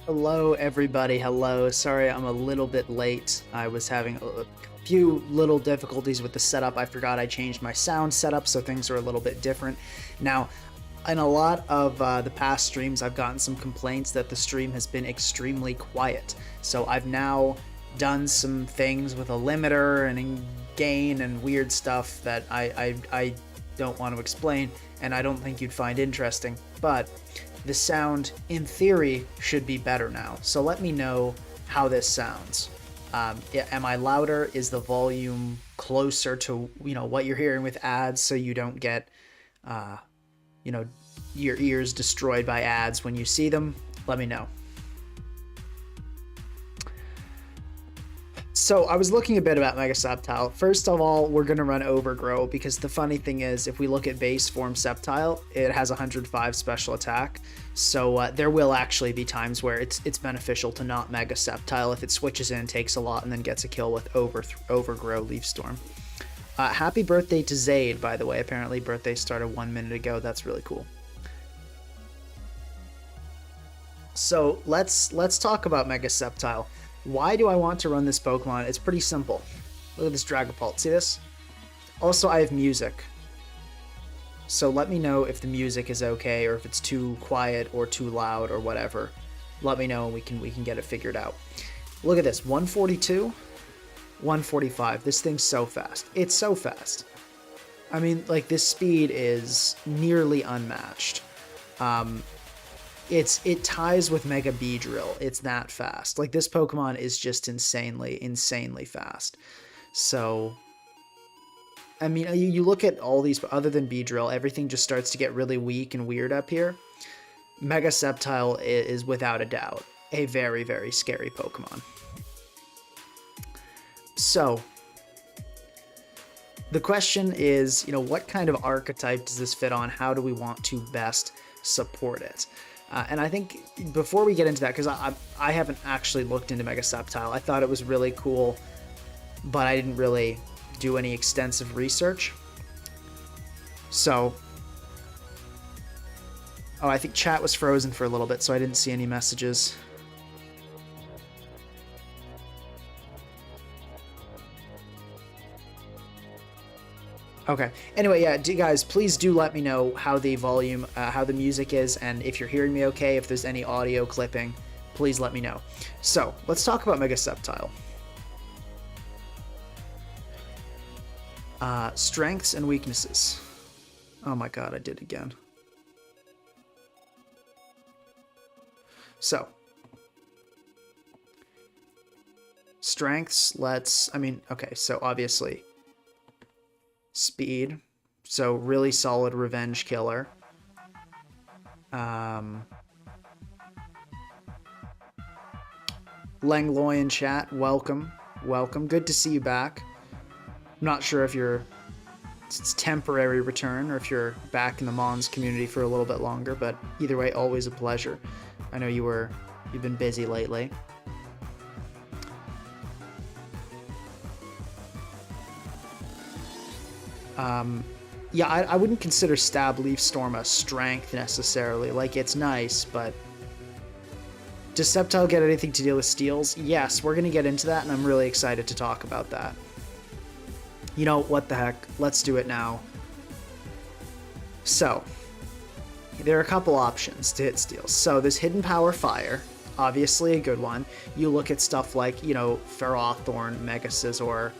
Hello, everybody. Hello. Sorry, I'm a little bit late. I was having a few little difficulties with the setup. I forgot I changed my sound setup, so things are a little bit different. Now, in a lot of the past streams, I've gotten some complaints that the stream has been extremely quiet. So I've now done some things with a limiter and gain and weird stuff that I don't want to explain, and I don't think you'd find interesting. But the sound, in theory, should be better now. So let me know how this sounds. Am I louder? Is the volume closer to, what you're hearing with ads, so you don't get, your ears destroyed by ads when you see them? Let me know. So I was looking a bit about Mega Sceptile. First of all, we're going to run Overgrow, because the funny thing is, if we look at base form Sceptile, it has 105 special attack. So there will actually be times where it's beneficial to not Mega Sceptile if it switches in, takes a lot, and then gets a kill with Overgrow Leaf Storm. Happy birthday to Zaid, by the way. Apparently birthday started 1 minute ago. That's really cool. So let's talk about Mega Sceptile. Why do I want to run this Pokemon? It's pretty simple. Look at this Dragapult. See this? Also, I have music. So let me know if the music is okay, or if it's too quiet or too loud or whatever. Let me know and we can get it figured out. Look at this. 142, 145. This thing's so fast. It's so fast. I mean, like, this speed is nearly unmatched. It ties with Mega Beedrill. It's that fast. Like, this Pokemon is just insanely fast. So, I mean, you look at all these, other than Beedrill, everything just starts to get really weak and weird up here. Mega Sceptile is without a doubt a very, very scary Pokemon. So, the question is, what kind of archetype does this fit on? How do we want to best support it? And I think before we get into that, because I haven't actually looked into Mega Sceptile, I thought it was really cool, but I didn't really do any extensive research. So, I think chat was frozen for a little bit, so I didn't see any messages. Okay. Anyway, yeah, guys, please do let me know how the volume, how the music is, and if you're hearing me okay, if there's any audio clipping, please let me know. So, let's talk about Mega Sceptile. Strengths and weaknesses. Oh my god, I did it again. So, strengths, okay, so obviously speed, so really solid revenge killer. Langloy in chat, welcome. Good to see you back. I'm not sure if it's temporary return or if you're back in the Mons community for a little bit longer, but either way, always a pleasure. I know you've been busy lately. Yeah, I wouldn't consider Stab Leaf Storm a strength necessarily. Like, it's nice, but does Sceptile get anything to deal with steals? Yes, we're going to get into that, and I'm really excited to talk about that. You know, what the heck? Let's do it now. So, there are a couple options to hit steals. So, there's Hidden Power Fire, obviously a good one. You look at stuff like, Ferrothorn, Mega Scizor,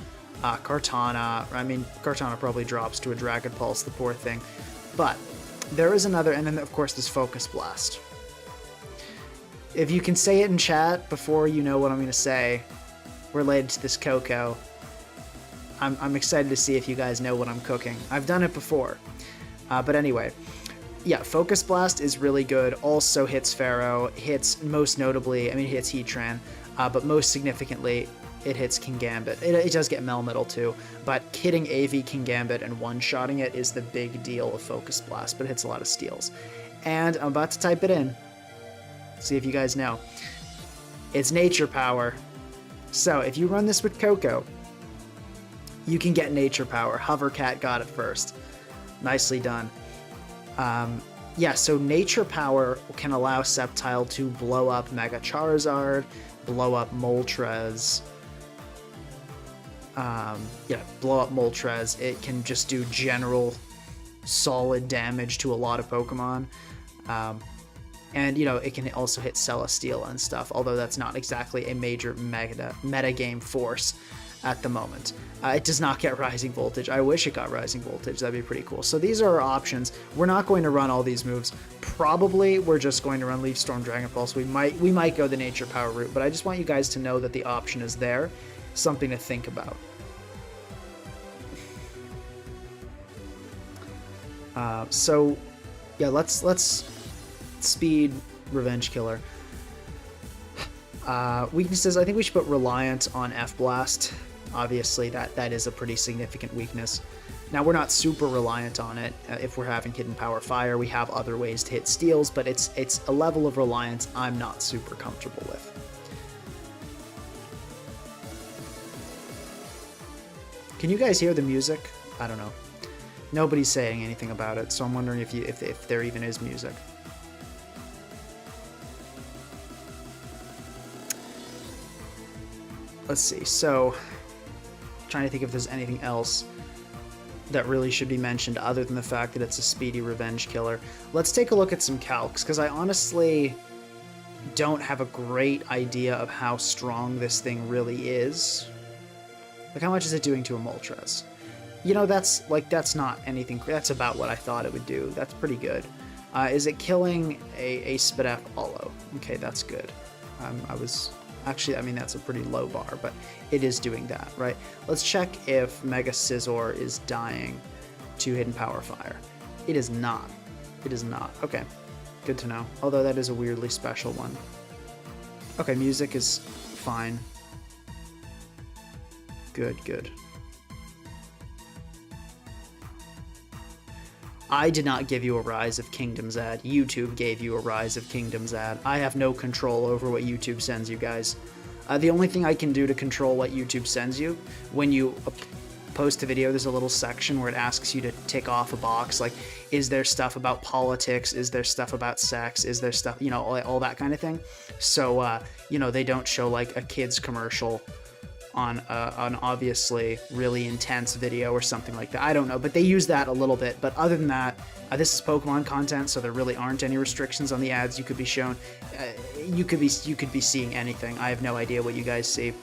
Kartana. I mean, Kartana probably drops to a Dragon Pulse, the poor thing. But there is another, and then of course there's Focus Blast. If you can say it in chat before you know what I'm going to say related to this Coco, I'm excited to see if you guys know what I'm cooking. I've done it before. But anyway, yeah, Focus Blast is really good. Also hits Pharaoh, hits most notably, it hits Heatran, but most significantly, it hits Kingambit. It does get Melmetal too, but hitting AV Kingambit and one-shotting it is the big deal of Focus Blast, but it hits a lot of steals. And I'm about to type it in. See if you guys know. It's Nature Power. So if you run this with Coco, you can get Nature Power. Hovercat got it first. Nicely done. yeah, so Nature Power can allow Sceptile to blow up Mega Charizard, blow up Moltres. Yeah, blow up Moltres. It can just do general solid damage to a lot of Pokemon. And, you know, it can also hit Celesteela and stuff, although that's not exactly a major meta game force at the moment. It does not get Rising Voltage. I wish it got Rising Voltage. That'd be pretty cool. So these are our options. We're not going to run all these moves. Probably we're just going to run Leaf Storm, Dragon Pulse. We might go the Nature Power route, but I just want you guys to know that the option is there. Something to think about. So yeah, let's speed Revenge Killer. Weaknesses, I think we should put Reliant on F-Blast. Obviously, that is a pretty significant weakness. Now, we're not super reliant on it. If we're having Hidden Power Fire, we have other ways to hit steals, but it's a level of reliance I'm not super comfortable with. Can you guys hear the music? I don't know. Nobody's saying anything about it, so I'm wondering if there even is music. Let's see, so trying to think if there's anything else that really should be mentioned other than the fact that it's a speedy Revenge Killer. Let's take a look at some calcs, because I honestly don't have a great idea of how strong this thing really is. Like, how much is it doing to a Moltres? You know, that's not anything. That's about what I thought it would do. That's pretty good. Is it killing a Spidef Hollow? Okay, that's good. Actually, I mean, that's a pretty low bar, but it is doing that, right? Let's check if Mega Scizor is dying to Hidden Power Fire. It is not. It is not. Okay, good to know. Although that is a weirdly special one. Okay, music is fine. Good, good. I did not give you a Rise of Kingdoms ad. YouTube gave you a Rise of Kingdoms ad. I have no control over what YouTube sends you guys. The only thing I can do to control what YouTube sends you, when you post a video, there's a little section where it asks you to tick off a box, like, is there stuff about politics? Is there stuff about sex? Is there stuff, you know, all that kind of thing? So, you know, they don't show, like, a kid's commercial on an obviously really intense video or something like that. I don't know, but they use that a little bit. But other than that, this is Pokemon content, so there really aren't any restrictions on the ads you could be shown. You could be seeing anything. I have no idea what you guys see.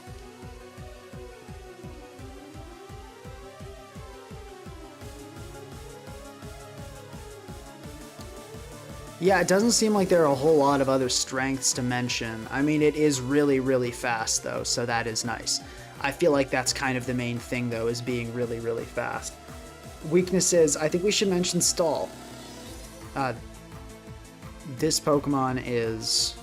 Yeah, it doesn't seem like there are a whole lot of other strengths to mention. I mean, it is really, really fast, though, so that is nice. I feel like that's kind of the main thing, though, is being really, really fast. Weaknesses, I think we should mention Stall. This Pokemon is...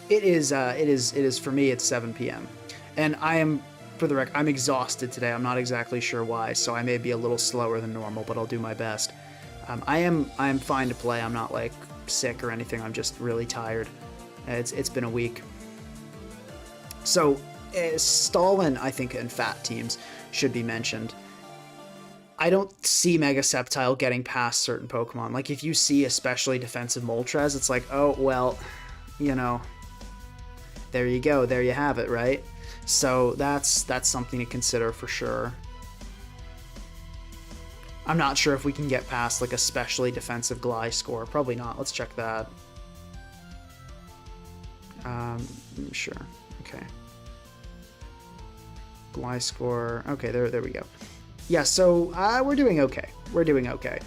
It is, for me, it's 7 p.m. And I am... For the record, I'm exhausted today. I'm not exactly sure why, so I may be a little slower than normal, but I'll do my best. I am fine to play. I'm not like sick or anything. I'm just really tired. It's been a week. So Stalin, I think, and Fat teams should be mentioned. I don't see Mega Sceptile getting past certain Pokemon. Like, if you see especially defensive Moltres, it's like, oh, well, you know, there you go. There you have it, right? So that's something to consider for sure. I'm not sure if we can get past like a specially defensive Gliscor. Probably not. Let's check that. Sure. Okay. Gliscor. Okay, there we go. Yeah, so we're doing okay. We're doing okay.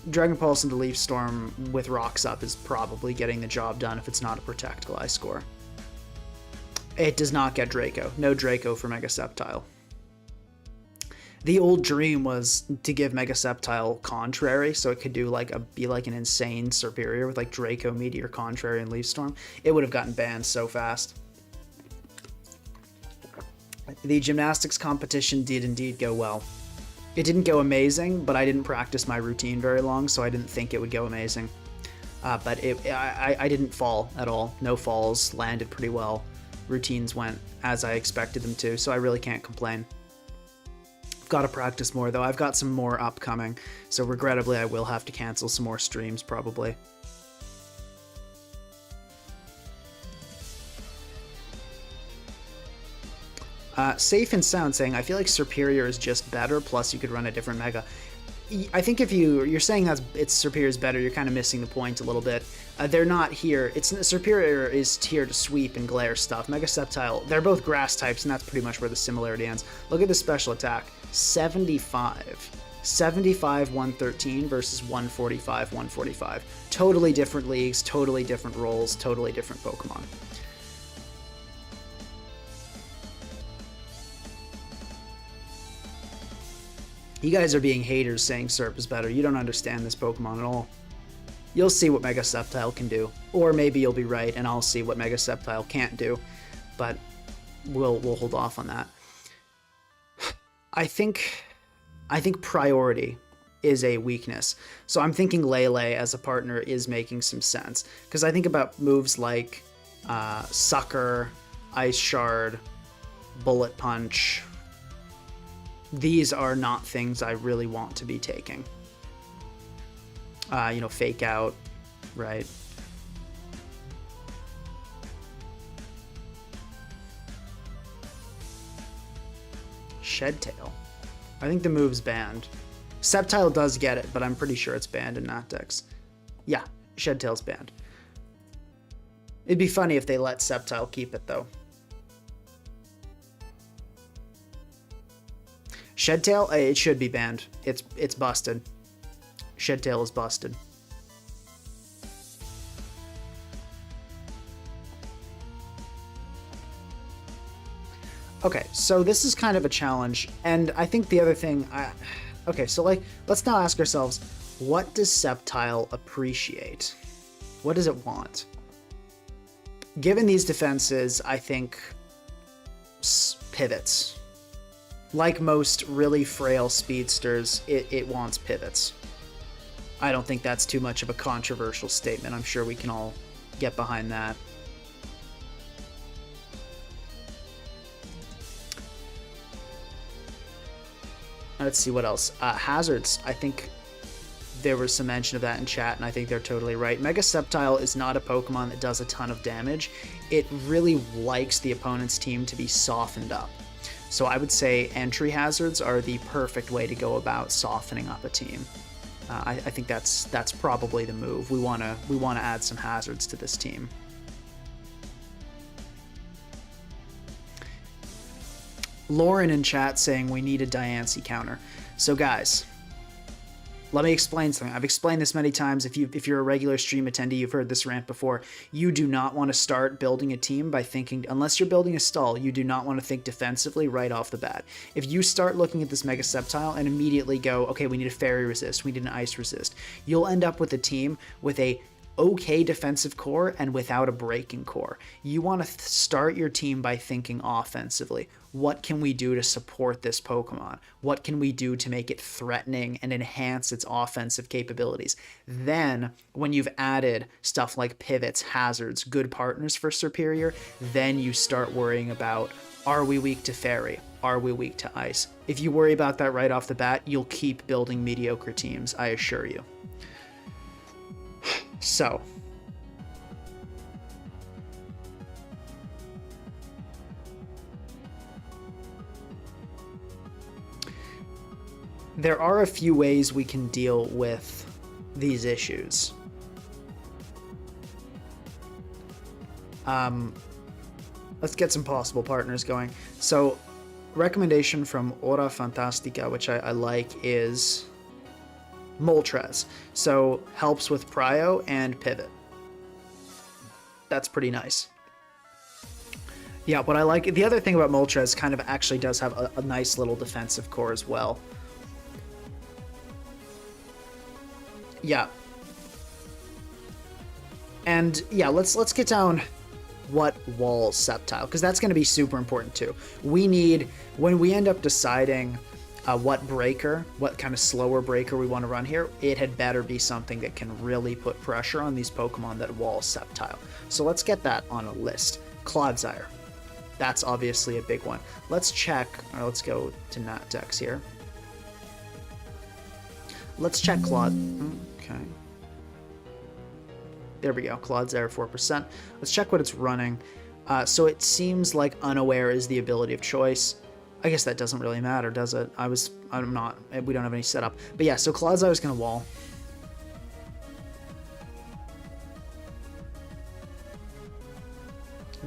Dragon Pulse into Leaf Storm with Rocks up is probably getting the job done if it's not a Protect Gliscor. It does not get Draco. No Draco for Mega Sceptile. The old dream was to give Mega Sceptile Contrary, so it could do be like an insane Serperior with like Draco, Meteor, Contrary, and Leaf Storm. It would have gotten banned so fast. The gymnastics competition did indeed go well. It didn't go amazing, but I didn't practice my routine very long, so I didn't think it would go amazing. But I didn't fall at all. No falls, landed pretty well. routines went as I expected them to, so I really can't complain. Got to practice more though. I've got some more upcoming, so regrettably I will have to cancel some more streams probably. Safe and Sound saying, I feel like Serperior is just better, plus you could run a different mega. I think if you're saying that Serperior is better, you're kind of missing the point a little bit. They're not here. Serperior is here to sweep and glare stuff. Mega Sceptile, they're both grass types, and that's pretty much where the similarity ends. Look at the special attack, 75. 75, 113 versus 145, 145. Totally different leagues, totally different roles, totally different Pokemon. You guys are being haters saying Serp is better. You don't understand this Pokemon at all. You'll see what Mega Sceptile can do. Or maybe you'll be right and I'll see what Mega Sceptile can't do. But we'll hold off on that. I think priority is a weakness. So I'm thinking Lele as a partner is making some sense. Because I think about moves like Sucker, Ice Shard, Bullet Punch. These are not things I really want to be taking. You know, Fake Out, right? Shed Tail. I think the move's banned. Sceptile does get it, but I'm pretty sure it's banned in Nat decks. Yeah, Shed Tail's banned. It'd be funny if they let Sceptile keep it, though. Shed Tail, it should be banned. It's busted. Shed Tail is busted. Okay, so this is kind of a challenge, and I think the other thing, okay, so like, let's now ask ourselves, what does Sceptile appreciate? What does it want? Given these defenses, I think pivots. Like most really frail speedsters, it wants pivots. I don't think that's too much of a controversial statement. I'm sure we can all get behind that. Let's see what else. Hazards, I think there was some mention of that in chat, and I think they're totally right. Mega Sceptile is not a Pokemon that does a ton of damage. It really likes the opponent's team to be softened up. So I would say entry hazards are the perfect way to go about softening up a team. I think that's probably the move. We wanna add some hazards to this team. Lauren in chat saying we need a Diancie counter. So guys, let me explain something. I've explained this many times. If you're a regular stream attendee, you've heard this rant before. You do not want to start building a team by thinking, unless you're building a stall, you do not want to think defensively right off the bat. If you start looking at this Mega Sceptile and immediately go, okay, we need a Fairy Resist, we need an Ice Resist, you'll end up with a team with a okay defensive core and without a breaking core. You want to start your team by thinking offensively. What can we do to support this Pokemon? What can we do to make it threatening and enhance its offensive capabilities? Then, when you've added stuff like pivots, hazards, good partners for Serperior, then you start worrying about, are we weak to Fairy? Are we weak to Ice? If you worry about that right off the bat, you'll keep building mediocre teams, I assure you. So, there are a few ways we can deal with these issues. Let's get some possible partners going. So, recommendation from Ora Fantastica, which I like, is Moltres. So helps with Prio and Pivot. That's pretty nice. Yeah, what I like, the other thing about Moltres kind of actually does have a nice little defensive core as well. Yeah. And yeah, let's get down what wall Sceptile, because that's going to be super important too. We need, when we end up deciding what breaker, what kind of slower breaker we want to run here, it had better be something that can really put pressure on these Pokemon that wall Sceptile. So let's get that on a list. Clodsire. That's obviously a big one. Let's check, or let's go to Nat Dex here. Let's check Claude. Okay. There we go. Claude's there, 4%. Let's check what it's running. So it seems like Unaware is the ability of choice. I guess that doesn't really matter, does it? I'm not, we don't have any setup. But yeah, so Claude's always going to wall.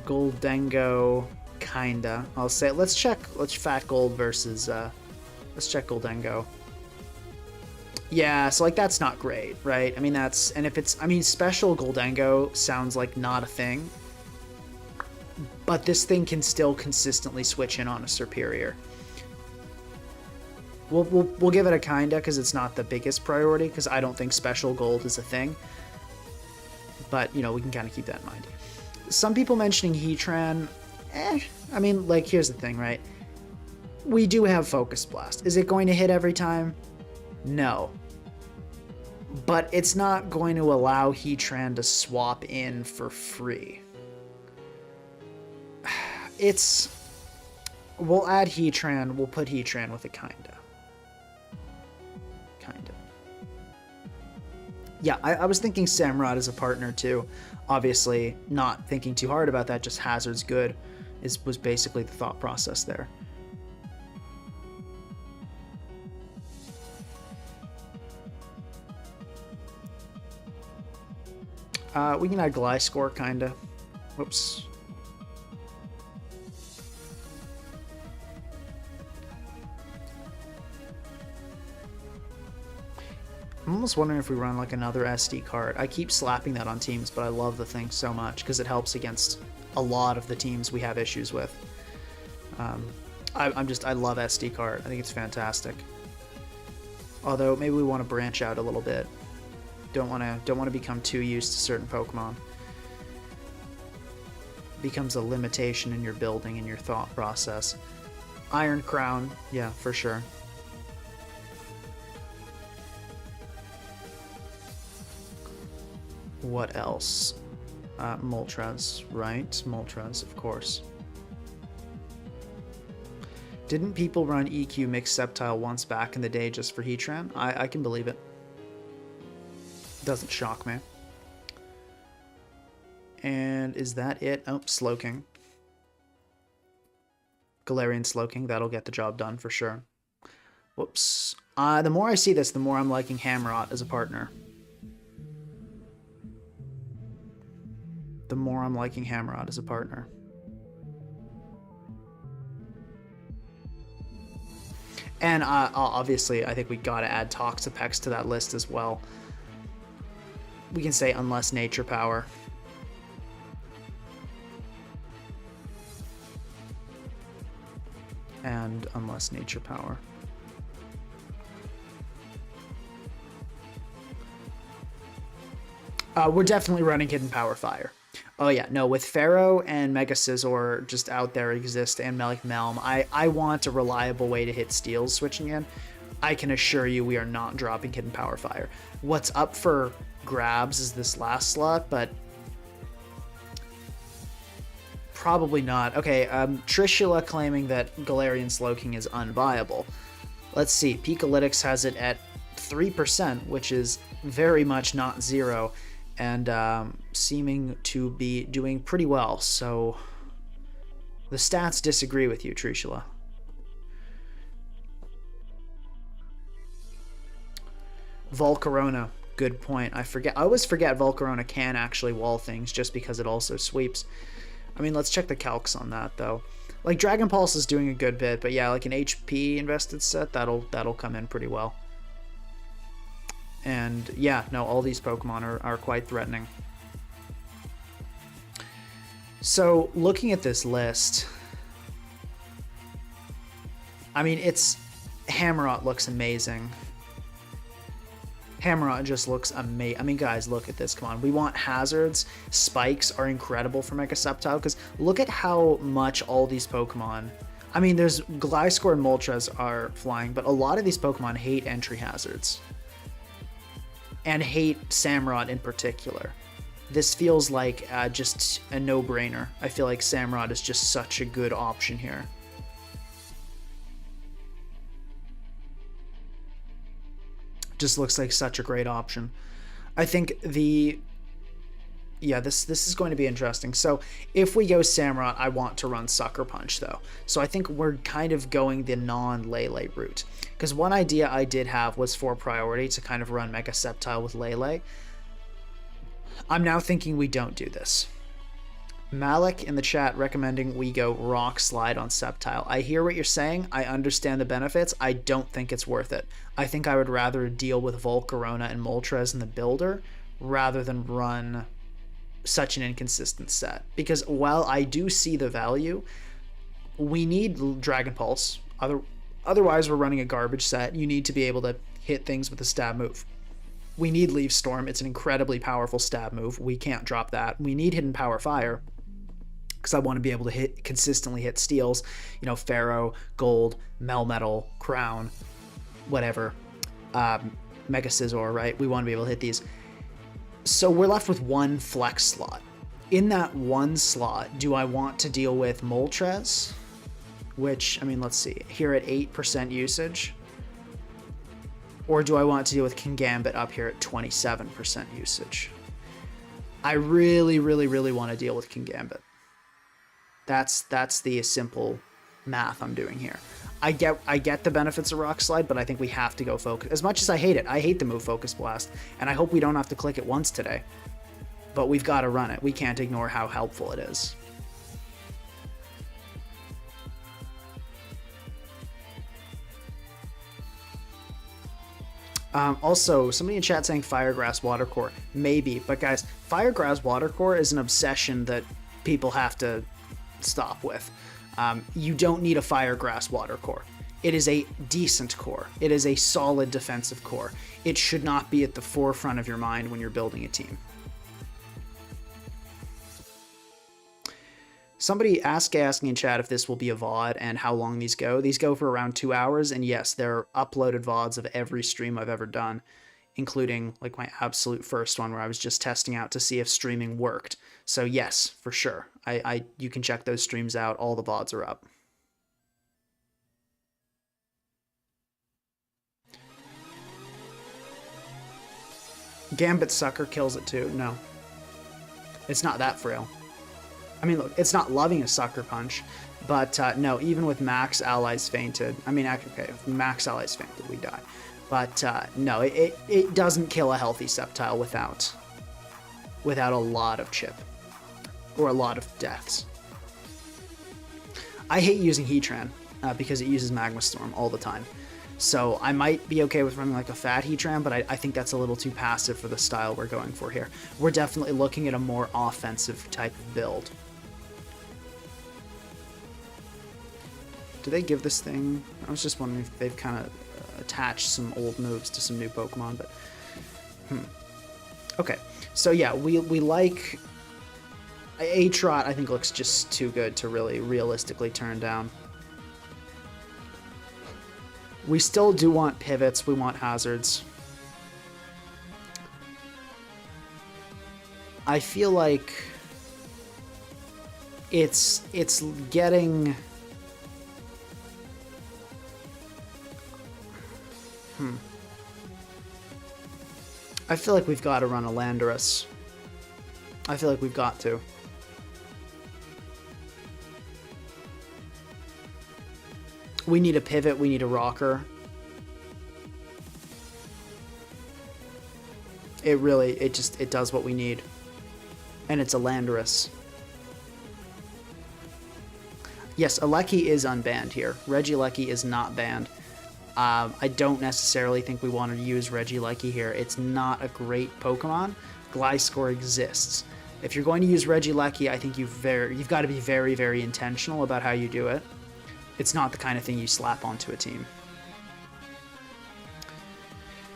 Goldengo, kinda. I'll say, let's check Fat Gold versus, let's check Goldengo. Yeah, so like that's not great, right? I mean, that's, and if it's, I mean, special Goldengo sounds like not a thing, but this thing can still consistently switch in on a Serperior. We'll give it a kinda because it's not the biggest priority, because I don't think special gold is a thing. But, you know, we can kind of keep that in mind. Some people mentioning Heatran, I mean, like, here's the thing, right? We do have Focus Blast. Is it going to hit every time? No. But it's not going to allow Heatran to swap in for free. We'll add Heatran, we'll put Heatran with a kinda. Yeah, I was thinking Samurott as a partner too. Obviously, not thinking too hard about that, just Hazard's good was basically the thought process there. We can add Gliscor, kinda. Whoops. I'm almost wondering if we run like another SD card. I keep slapping that on teams, but I love the thing so much because it helps against a lot of the teams we have issues with. I love SD card. I think it's fantastic. Although maybe we want to branch out a little bit. Don't want to become too used to certain Pokemon. Becomes a limitation in your building and your thought process. Iron Crown, yeah, for sure. What else? Moltres, right? Moltres, of course. Didn't people run EQ mixed Sceptile once back in the day just for Heatran? I can believe it. Doesn't shock me. And is that it? Oh, Slowking. Galarian Slowking, that'll get the job done for sure. Whoops. The more I see this, the more I'm liking Hammerot as a partner. The more I'm liking Hammerot as a partner. And obviously, I think we gotta add Toxapex to that list as well. We can say unless Nature Power. And unless Nature Power. We're definitely running Hidden Power Fire. Oh yeah, no, with Pharaoh and Mega Scizor just out there exist, and like Melm, I want a reliable way to hit steals switching in. I can assure you we are not dropping Hidden Power Fire. What's up for grabs is this last slot, but probably not. Okay, Trishula claiming that Galarian Slowking is unviable. Let's see, Pikalytics has it at 3%, which is very much not zero, and seeming to be doing pretty well, so the stats disagree with you, Trishula. Volcarona, good point. I always forget Volcarona can actually wall things just because it also sweeps. I mean, let's check the calcs on that though. Like Dragon Pulse is doing a good bit, but yeah, like an HP invested set, that'll come in pretty well. And yeah, no, all these Pokemon are quite threatening. So looking at this list, I mean, Hammerot looks amazing. Hammerot just looks amazing. I mean, guys, look at this. Come on. We want hazards. Spikes are incredible for Mega Sceptile because look at how much all these Pokemon... I mean, there's Gliscor and Moltres are flying, but a lot of these Pokemon hate entry hazards. And hate Samurott in particular. this feels like just a no-brainer. I feel like Samurott is just such a good option here. Just looks like such a great option. I think this is going to be interesting. So if we go Samurott, I want to run Sucker Punch though. So I think we're kind of going the non-Lele route. Because one idea I did have was for priority to kind of run Mega Sceptile with Lele. I'm now thinking we don't do this. Malik in the chat recommending we go Rock Slide on Sceptile. I hear what you're saying. I understand the benefits. I don't think it's worth it. I think I would rather deal with Volcarona and Moltres in the builder rather than run such an inconsistent set. Because while I do see the value, we need Dragon Pulse. Otherwise, we're running a garbage set. You need to be able to hit things with a stab move. We need Leaf Storm. It's an incredibly powerful stab move. We can't drop that. We need Hidden Power Fire, because I want to be able to consistently hit steals, you know, Pharaoh, Gold, Melmetal, Crown, whatever, Mega Scizor, right? We want to be able to hit these. So we're left with one flex slot. In that one slot, do I want to deal with Moltres, which, I mean, let's see, here at 8% usage, or do I want to deal with Kingambit up here at 27% usage? I really, really, really want to deal with Kingambit. That's the simple math I'm doing here. I get the benefits of Rock Slide, but I think we have to go Focus. As much as I hate the move Focus Blast, and I hope we don't have to click it once today. But we've got to run it. We can't ignore how helpful it is. Also, somebody in chat saying Firegrass Water Core. Maybe, but guys, Firegrass Water Core is an obsession that people have to stop with. You don't need a Firegrass Water Core. It is a decent core. It is a solid defensive core. It should not be at the forefront of your mind when you're building a team. Somebody asking in chat if this will be a VOD and how long these go. These go for around 2 hours, and yes, there are uploaded VODs of every stream I've ever done, including like my absolute first one where I was just testing out to see if streaming worked. So yes, for sure. You can check those streams out. All the VODs are up. Gambit Sucker kills it too. No. It's not that frail. I mean, look, it's not loving a Sucker Punch, but no, even with max allies fainted, I mean, okay, if max allies fainted, we die. But no, it doesn't kill a healthy Sceptile without a lot of chip. Or a lot of deaths. I hate using Heatran because it uses Magma Storm all the time. So I might be okay with running like a fat Heatran, but I think that's a little too passive for the style we're going for here. We're definitely looking at a more offensive type of build. Do they give this thing? I was just wondering if they've kind of attached some old moves to some new Pokemon, but okay. So yeah, we like Aatrot. I think looks just too good to really realistically turn down. We still do want pivots. We want hazards. I feel like it's getting. I feel like we've got to run a Landorus. I feel like we've got to. We need a pivot, we need a rocker. It does what we need. And it's a Landorus. Yes, Alecki is unbanned here. Regieleki is not banned. I don't necessarily think we want to use Regieleki here. It's not a great Pokemon. Gliscor exists. If you're going to use Regieleki, I think you've got to be very, very intentional about how you do it. It's not the kind of thing you slap onto a team.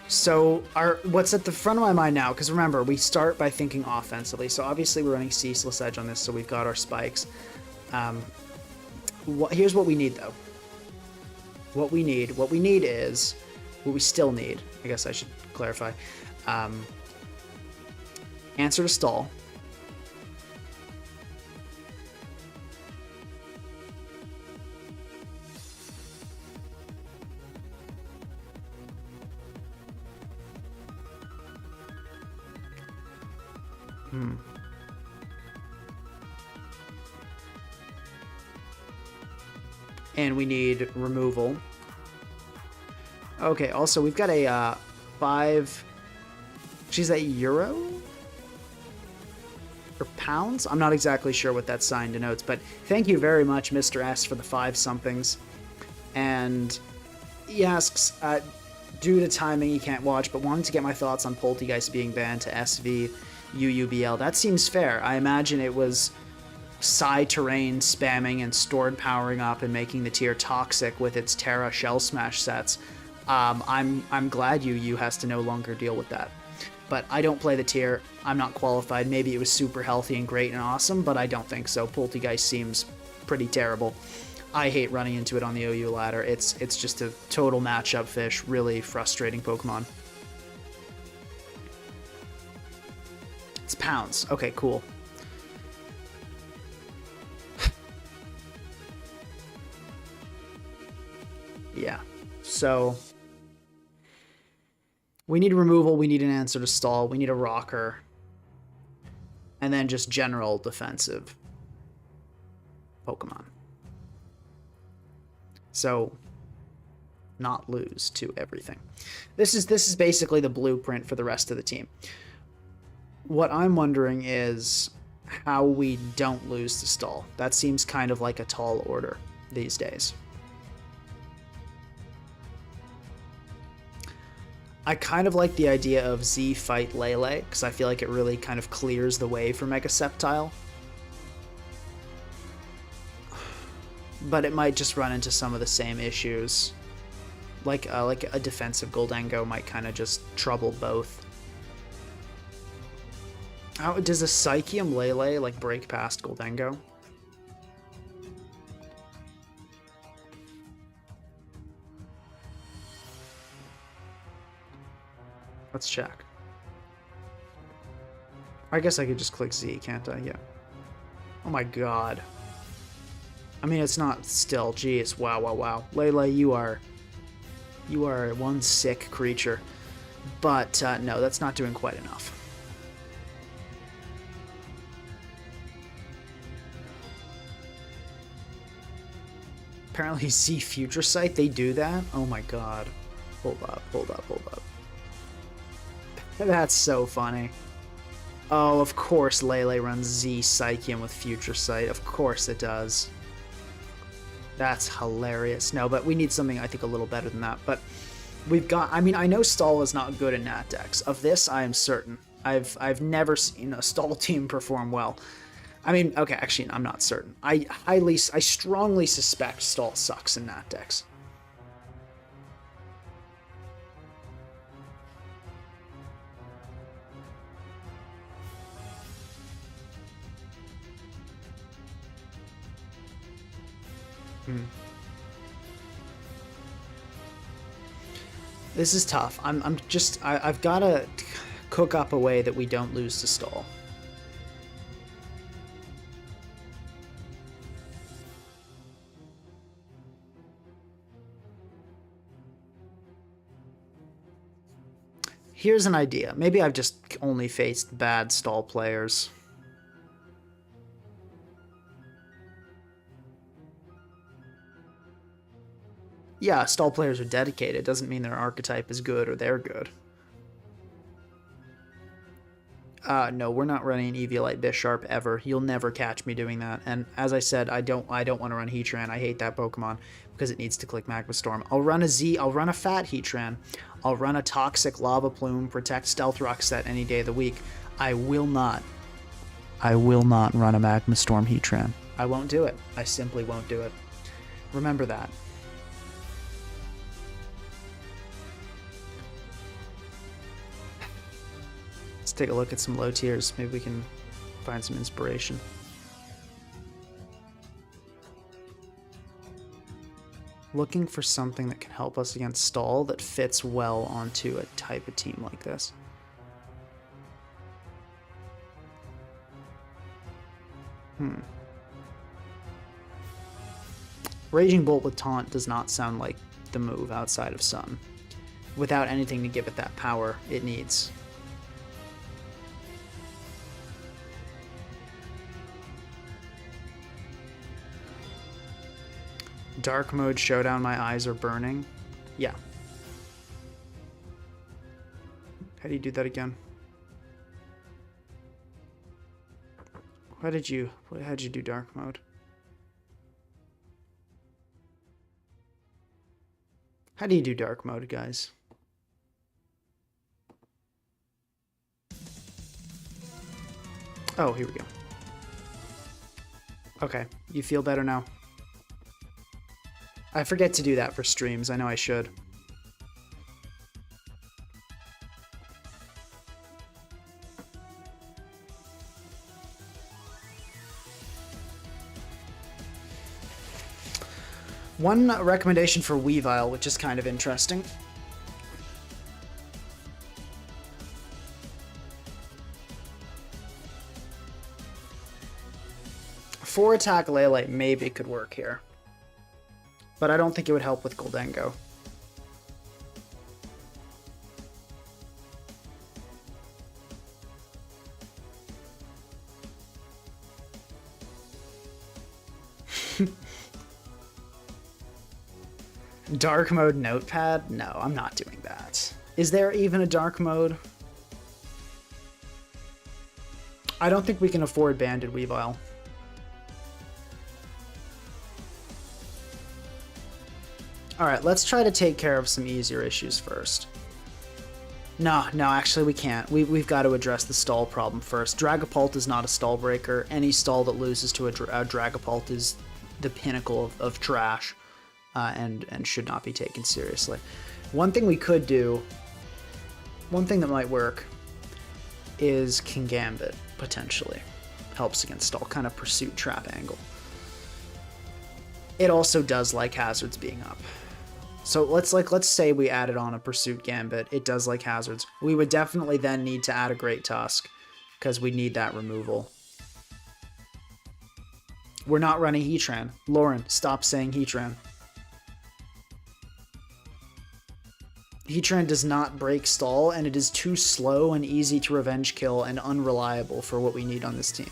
So what's at the front of my mind now, because remember, we start by thinking offensively. So obviously we're running Ceaseless Edge on this, so we've got our spikes. Here's what we need, though. What we need is, what we still need, I guess I should clarify, Answer to Stall, And we need removal. Okay, also we've got a 5... She's at euro? Or pounds? I'm not exactly sure what that sign denotes, but thank you very much, Mr. S, for the 5-somethings. And he asks, due to timing, he can't watch, but wanted to get my thoughts on Poltergeist being banned to SV UUBL. That seems fair. I imagine it was Psy-Terrain spamming and Stored powering up and making the tier toxic with its Terra Shell Smash sets. I'm glad UU has to no longer deal with that. But I don't play the tier. I'm not qualified. Maybe it was super healthy and great and awesome, but I don't think so. Poltergeist seems pretty terrible. I hate running into it on the OU ladder. It's just a total matchup fish. Really frustrating Pokemon. It's pounds. Okay, cool. Yeah. So we need removal, we need an answer to stall, we need a rocker, and then just general defensive Pokemon. So not lose to everything. This is basically the blueprint for the rest of the team. What I'm wondering is how we don't lose to stall. That seems kind of like a tall order these days. I kind of like the idea of Z fight Lele, because I feel like it really kind of clears the way for Mega Sceptile. But it might just run into some of the same issues. Like a defensive Goldengo might kind of just trouble both. How does a Psychium Lele like break past Goldengo? Let's check. I guess I could just click Z, can't I? Yeah. Oh my god. I mean, it's not still. Geez, wow, wow, wow. Lele, you are one sick creature. But no, that's not doing quite enough. Apparently Z Future Sight, they do that? Oh my god. Hold up, hold up, hold up. That's so funny. Oh, of course Lele runs Z Psychium with Future Sight. Of course it does. That's hilarious. No, but we need something, I think, a little better than that. But we've got... I mean, I know Stall is not good in Nat decks. Of this, I am certain. I've never seen a Stall team perform well. I mean, okay, actually, I'm not certain. I strongly suspect Stall sucks in Nat decks. This is tough. I've got to cook up a way that we don't lose to Stall. Here's an idea. Maybe I've just only faced bad Stall players. Yeah, Stall players are dedicated. Doesn't mean their archetype is good or they're good. No, we're not running an Eviolite Bisharp ever. You'll never catch me doing that. And as I said, I don't want to run Heatran. I hate that Pokemon because it needs to click Magma Storm. I'll run a Z. I'll run a Fat Heatran. I'll run a Toxic Lava Plume Protect Stealth Rock set any day of the week. I will not run a Magma Storm Heatran. I won't do it. I simply won't do it. Remember that. Let's take a look at some low tiers. Maybe we can find some inspiration. Looking for something that can help us against Stall that fits well onto a type of team like this. Raging Bolt with Taunt does not sound like the move outside of Sun. Without anything to give it that power it needs. Dark mode showdown, my eyes are burning. Yeah. How do you do that again? How'd you do dark mode? How do you do dark mode, guys? Oh, here we go. Okay, you feel better now? I forget to do that for streams. I know I should. One recommendation for Weavile, which is kind of interesting. Four attack Lele maybe could work here. But I don't think it would help with Goldengo. Dark mode notepad? No, I'm not doing that. Is there even a dark mode? I don't think we can afford Banded Weavile. Alright, let's try to take care of some easier issues first. No, actually we can't. We've got to address the stall problem first. Dragapult is not a stall breaker. Any stall that loses to a Dragapult is the pinnacle of trash, and should not be taken seriously. One thing we could do, one thing that might work, is Kingambit, potentially. Helps against stall, kind of pursuit trap angle. It also does like hazards being up. So let's say we added on a Pursuit Gambit. It does like hazards. We would definitely then need to add a Great Tusk, because we need that removal. We're not running Heatran. Lauren, stop saying Heatran. Heatran does not break stall, and it is too slow and easy to revenge kill and unreliable for what we need on this team.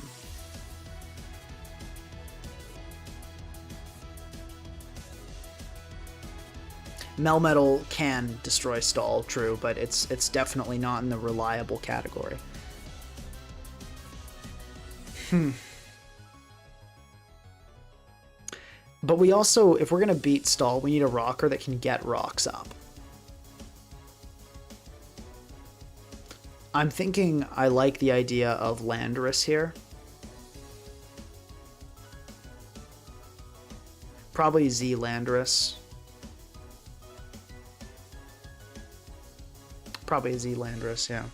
Melmetal can destroy stall, true, but it's definitely not in the reliable category. But we also, if we're going to beat stall, we need a rocker that can get rocks up. I'm thinking I like the idea of Landorus here. Probably Z Landorus. Probably Z Landorus, yeah.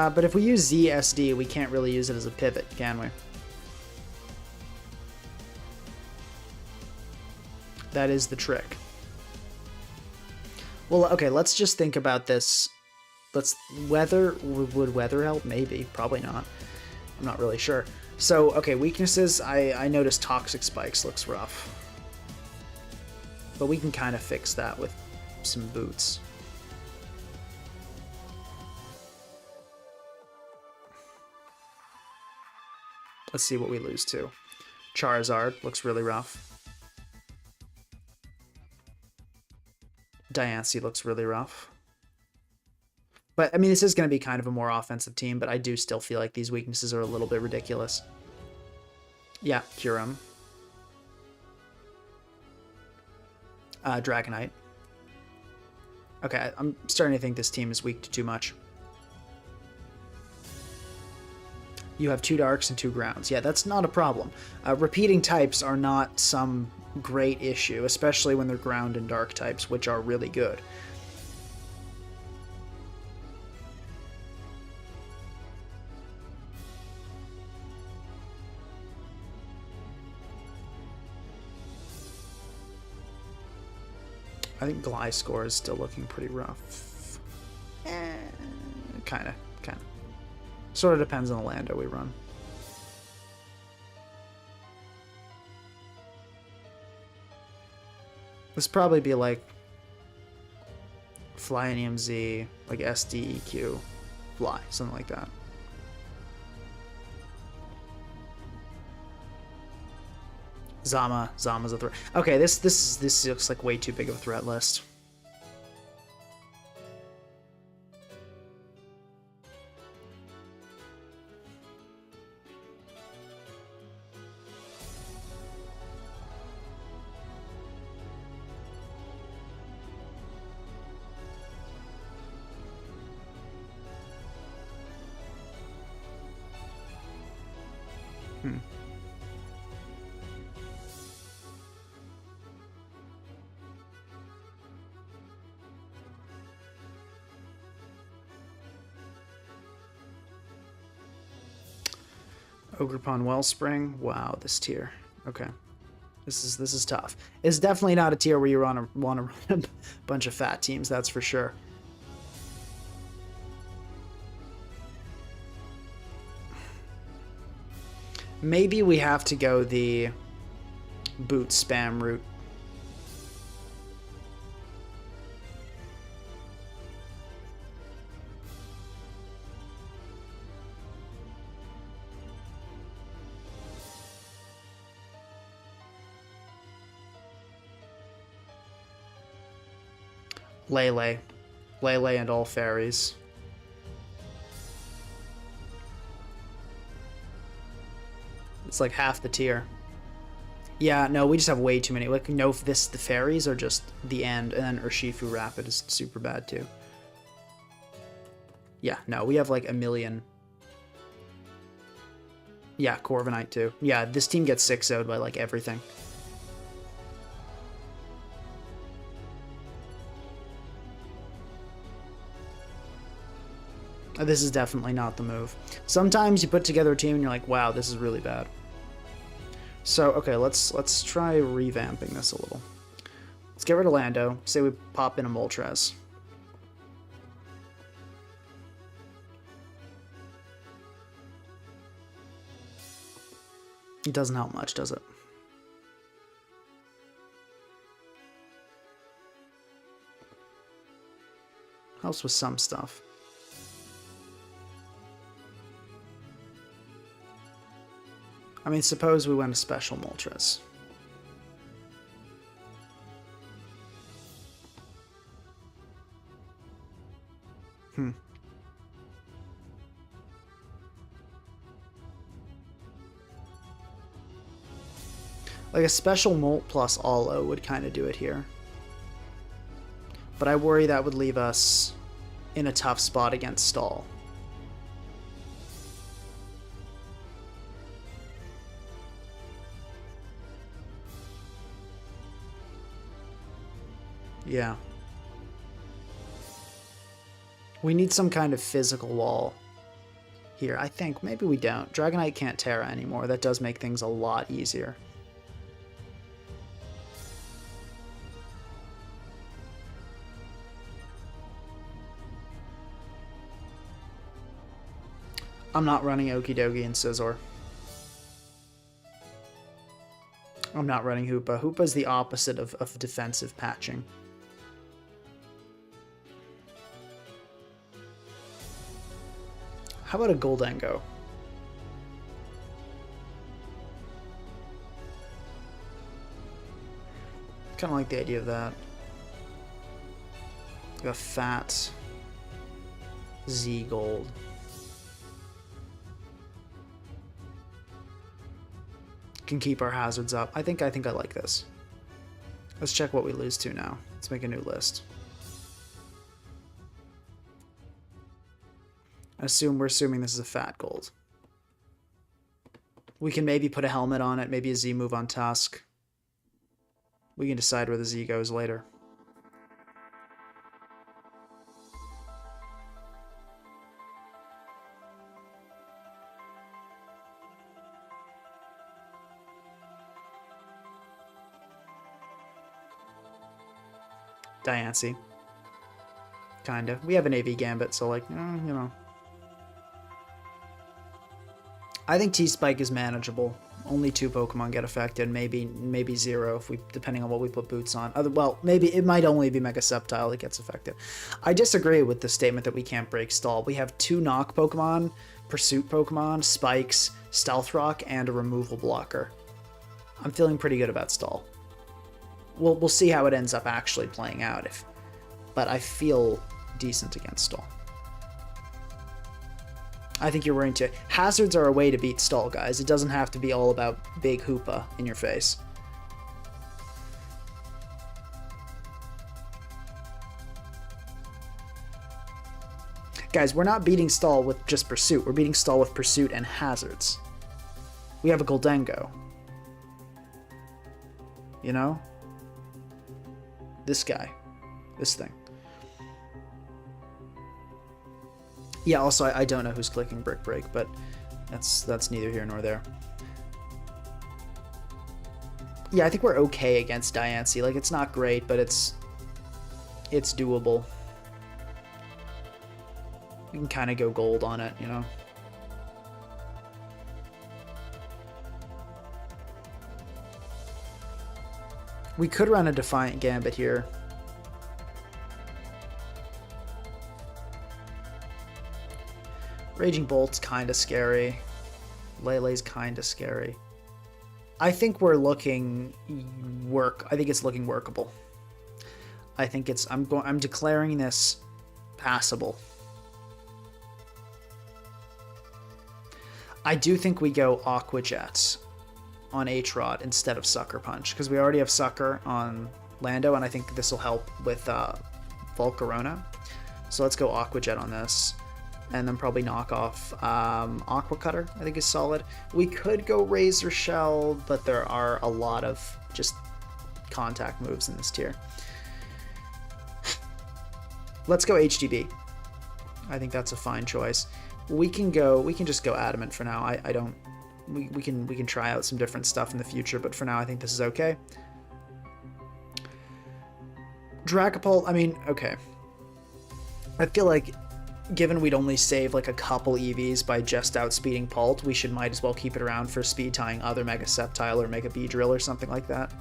But if we use ZSD, we can't really use it as a pivot, can we? That is the trick. Well, okay, let's just think about this. Would weather help? Maybe, probably not. I'm not really sure. So, okay, weaknesses. I noticed Toxic Spikes looks rough. But we can kind of fix that with some boots. Let's see what we lose to. Charizard looks really rough. Diancie looks really rough. But, I mean, this is going to be kind of a more offensive team, but I do still feel like these weaknesses are a little bit ridiculous. Yeah, Kyurem. Dragonite. Okay, I'm starting to think this team is weak to too much. You have 2 darks and 2 grounds. Yeah, that's not a problem. Repeating types are not some great issue, especially when they're ground and dark types, which are really good. I think Gliscor is still looking pretty rough. Kinda. Sort of depends on the Lando we run. This probably be like Fly an EMZ, like SDEQ, fly, something like that. Zama's a threat. Okay, this looks like way too big of a threat list. Ogre Pond Wellspring. Wow, this tier. Okay. This is tough. It's definitely not a tier where you want to run a bunch of fat teams, that's for sure. Maybe we have to go the boot spam route. Lele and all fairies. It's like half the tier. Yeah, no, we just have way too many. Like, no, the fairies are just the end, and then Urshifu Rapid is super bad too. Yeah, no, we have like a million. Yeah, Corviknight too. Yeah, this team gets 6-0'd by like everything. This is definitely not the move. Sometimes you put together a team and you're like, wow, this is really bad. So, okay, let's try revamping this a little. Let's get rid of Lando. Say we pop in a Moltres. It doesn't help much, does it? Helps with some stuff. I mean, suppose we went a special Moltres. Like a special Molt plus Allo would kind of do it here. But I worry that would leave us in a tough spot against Stall. Yeah. We need some kind of physical wall here, I think. Maybe we don't. Dragonite can't Terra anymore. That does make things a lot easier. I'm not running Okidogi and Scizor. I'm not running Hoopa. Hoopa's the opposite of defensive patching. How about a Goldengo? Kind of like the idea of that. Like a fat Z Gold. Can keep our hazards up. I think I like this. Let's check what we lose to now. Let's make a new list. We're assuming this is a fat gold. We can maybe put a helmet on it, maybe a Z move on Tusk. We can decide where the Z goes later. Diancie. Kinda. We have an AV Gambit, so like, you know. I think T-Spike is manageable. Only 2 Pokemon get affected, maybe 0 if we, depending on what we put boots on. Well, maybe it might only be Mega Sceptile that gets affected. I disagree with the statement that we can't break Stall. We have 2 Knock Pokemon, Pursuit Pokemon, Spikes, Stealth Rock, and a removal blocker. I'm feeling pretty good about Stall. We'll see how it ends up actually playing out, but I feel decent against Stall. I think you're worrying too. Hazards are a way to beat Stall, guys. It doesn't have to be all about big Hoopa in your face. Guys, we're not beating Stall with just Pursuit. We're beating Stall with Pursuit and Hazards. We have a Goldengo. You know? This guy. This thing. Yeah, also, I don't know who's clicking Brick Break, but that's neither here nor there. Yeah, I think we're okay against Diancie. Like, it's not great, but it's doable. We can kind of go gold on it, you know? We could run a Defiant Gambit here. Raging Bolt's kind of scary. Lele's kind of scary. I think we're looking I think it's looking workable. I think it's I'm declaring this passable. I do think we go Aqua Jet on H-Rod instead of Sucker Punch, because we already have Sucker on Lando, and I think this will help with Volcarona. So let's go Aqua Jet on this, and then probably knock off Aqua Cutter, I think is solid. We could go Razor Shell, but there are a lot of just contact moves in this tier. Let's go HDB. I think that's a fine choice. We can just go Adamant for now. We can try out some different stuff in the future, but for now I think this is okay. Dragapult, I mean, okay. I feel like given we'd only save like a couple EVs by just outspeeding Pult, we might as well keep it around for speed tying other Mega Sceptile or Mega Beedrill or something like that.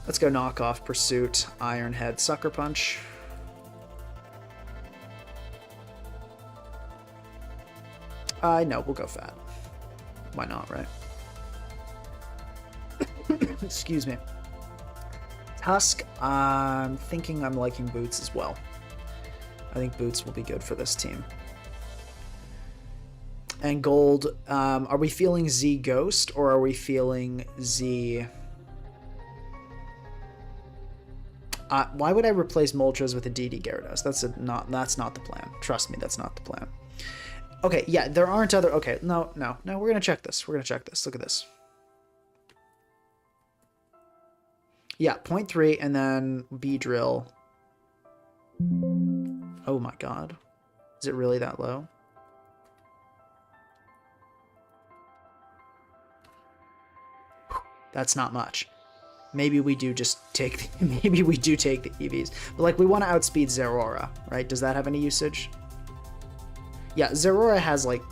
Let's go knock off Pursuit, Iron Head, Sucker Punch. No, we'll go Fat. Why not, right? Excuse me. Tusk, I'm thinking I'm liking Boots as well. I think Boots will be good for this team. And Gold, are we feeling Z Ghost or are we feeling Z... why would I replace Moltres with a DD Gyarados? That's not the plan. Trust me, that's not the plan. Okay, yeah, there aren't other... Okay, no, we're going to check this. We're going to check this. Look at this. Yeah, 0.3 and then Beedrill. Oh my god. Is it really that low? That's not much. Maybe we do just take... Maybe we do take the EVs. But, like, we want to outspeed Zeraora, right? Does that have any usage? Yeah, Zeraora has, like,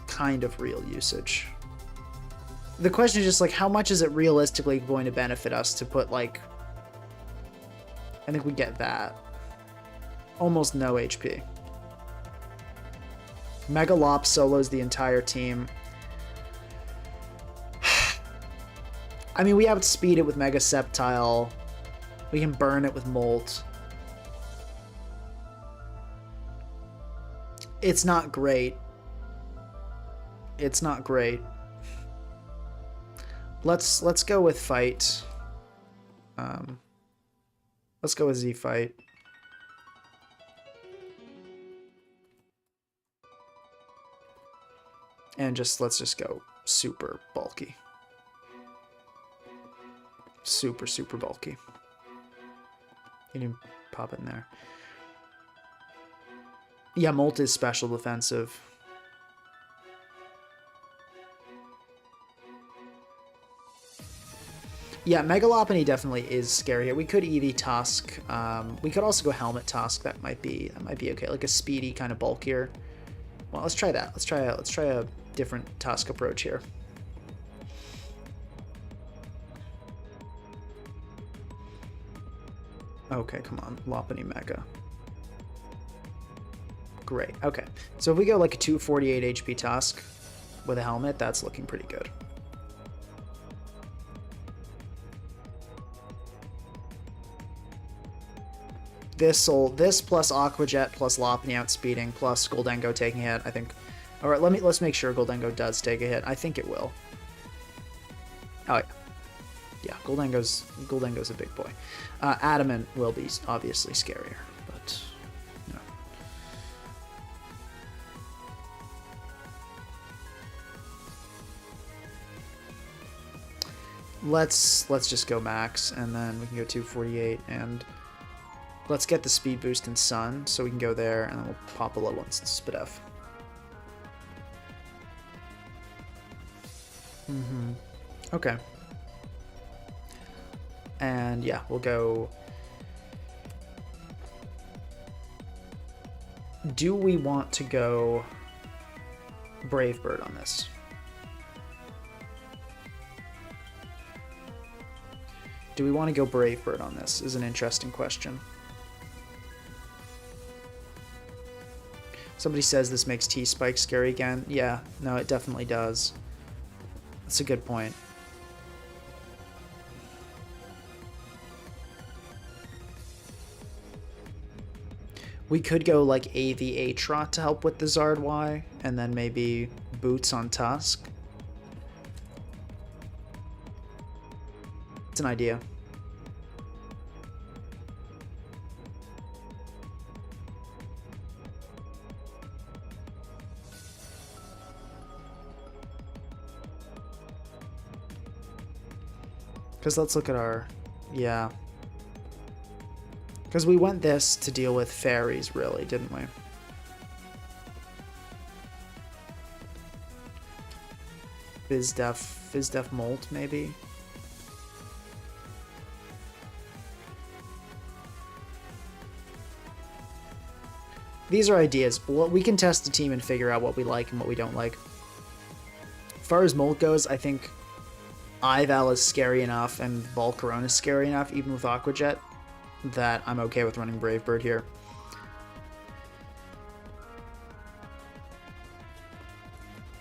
kind of real usage. The question is just, like, how much is it realistically going to benefit us to put, like... I think we get that. Almost no HP. Megalop solos the entire team. I mean, we outspeed it with Mega Sceptile. We can burn it with Molt. It's not great. It's not great. Let's go with Fight. Let's go with Z Fight. And let's just go super bulky. Super bulky. You can pop it in there. Yeah, Molt is special defensive. Yeah, Megalophony definitely is scary here. We could EV Tusk. We could also go Helmet Tusk. That might be okay. Like a speedy kind of bulkier. Well, let's try that. Let's try a different Tusk approach here. Okay, come on, Lopunny Mega. Great, okay. So if we go like a 248 HP Tusk with a helmet, that's looking pretty good. This plus Aqua Jet plus Lopunny outspeeding plus Goldengo taking a hit, I think. All right, let's make sure Goldengo does take a hit. I think it will. Oh yeah, yeah. Goldengo's a big boy. Adamant will be obviously scarier, but you know. Let's just go max, and then we can go 248 and. Let's get the speed boost in Sun, so we can go there, and then we'll pop a little one since Spidef. Okay. And yeah, we'll go... Do we want to go Brave Bird on this? Do we want to go Brave Bird on this is an interesting question. Somebody says this makes T-Spike scary again. Yeah, no, it definitely does. That's a good point. We could go like AV Atrot to help with the Zard Y, and then maybe Boots on Tusk. It's an idea. Because let's look at our... Yeah. Because we went this to deal with fairies, really, didn't we? Fizdef Molt, maybe? These are ideas. We can test the team and figure out what we like and what we don't like. As far as Molt goes, I think Ival is scary enough and Volcarona is scary enough, even with Aqua Jet, that I'm okay with running Brave Bird here.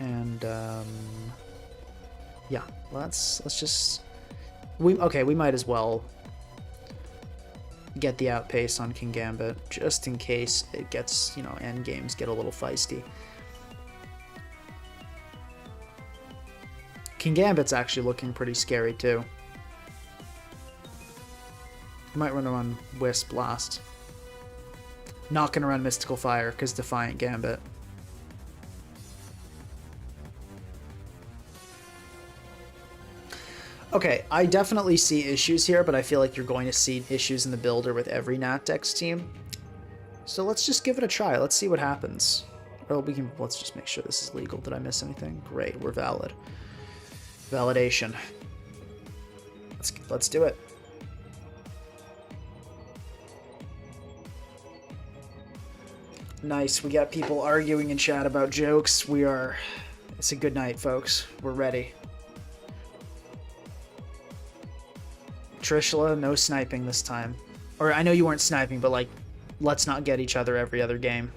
And yeah, let's just we might as well get the outpace on King Gambit just in case it gets, you know, end games get a little feisty. King Gambit's actually looking pretty scary too. Might run around Wisp Blast. Not gonna run Mystical Fire because Defiant Gambit. Okay, I definitely see issues here, but I feel like you're going to see issues in the builder with every Natdex team. So let's just give it a try. Let's see what happens. Oh, let's just make sure this is legal. Did I miss anything? Great, we're valid. Validation. Let's do it. Nice, we got people arguing in chat about jokes. It's a good night, folks. We're ready. Trishula, no sniping this time. Or I know you weren't sniping, but like, let's not get each other every other game.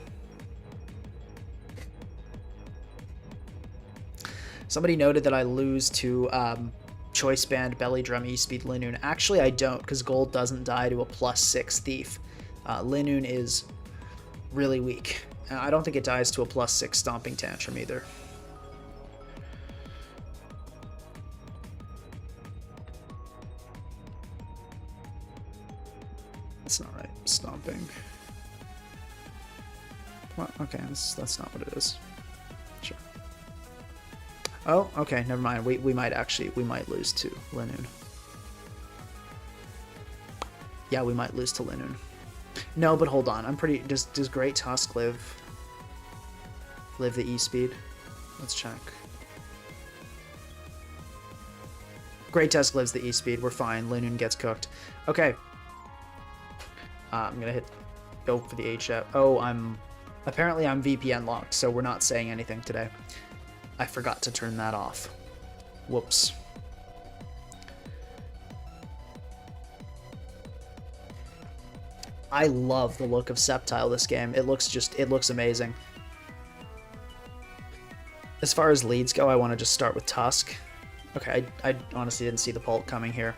Somebody noted that I lose to Choice Band, Belly Drum, E-Speed, Linoon. Actually, I don't, because Gold doesn't die to a +6 Thief. Linoon is really weak. I don't think it dies to a +6 Stomping Tantrum either. That's not right. Stomping. Well, okay, that's not what it is. Sure. Oh, okay, never mind. We might lose to Linoon. Yeah, we might lose to Linoon. No, but hold on. I'm pretty... Does Great Tusk live the E-Speed? Let's check. Great Tusk lives the E-Speed. We're fine. Linoon gets cooked. Okay. I'm gonna go for the HF. Oh, apparently I'm VPN locked, so we're not saying anything today. I forgot to turn that off. Whoops. I love the look of Sceptile this game. It looks amazing. As far as leads go, I want to just start with Tusk. Okay, I honestly didn't see the Pult coming here.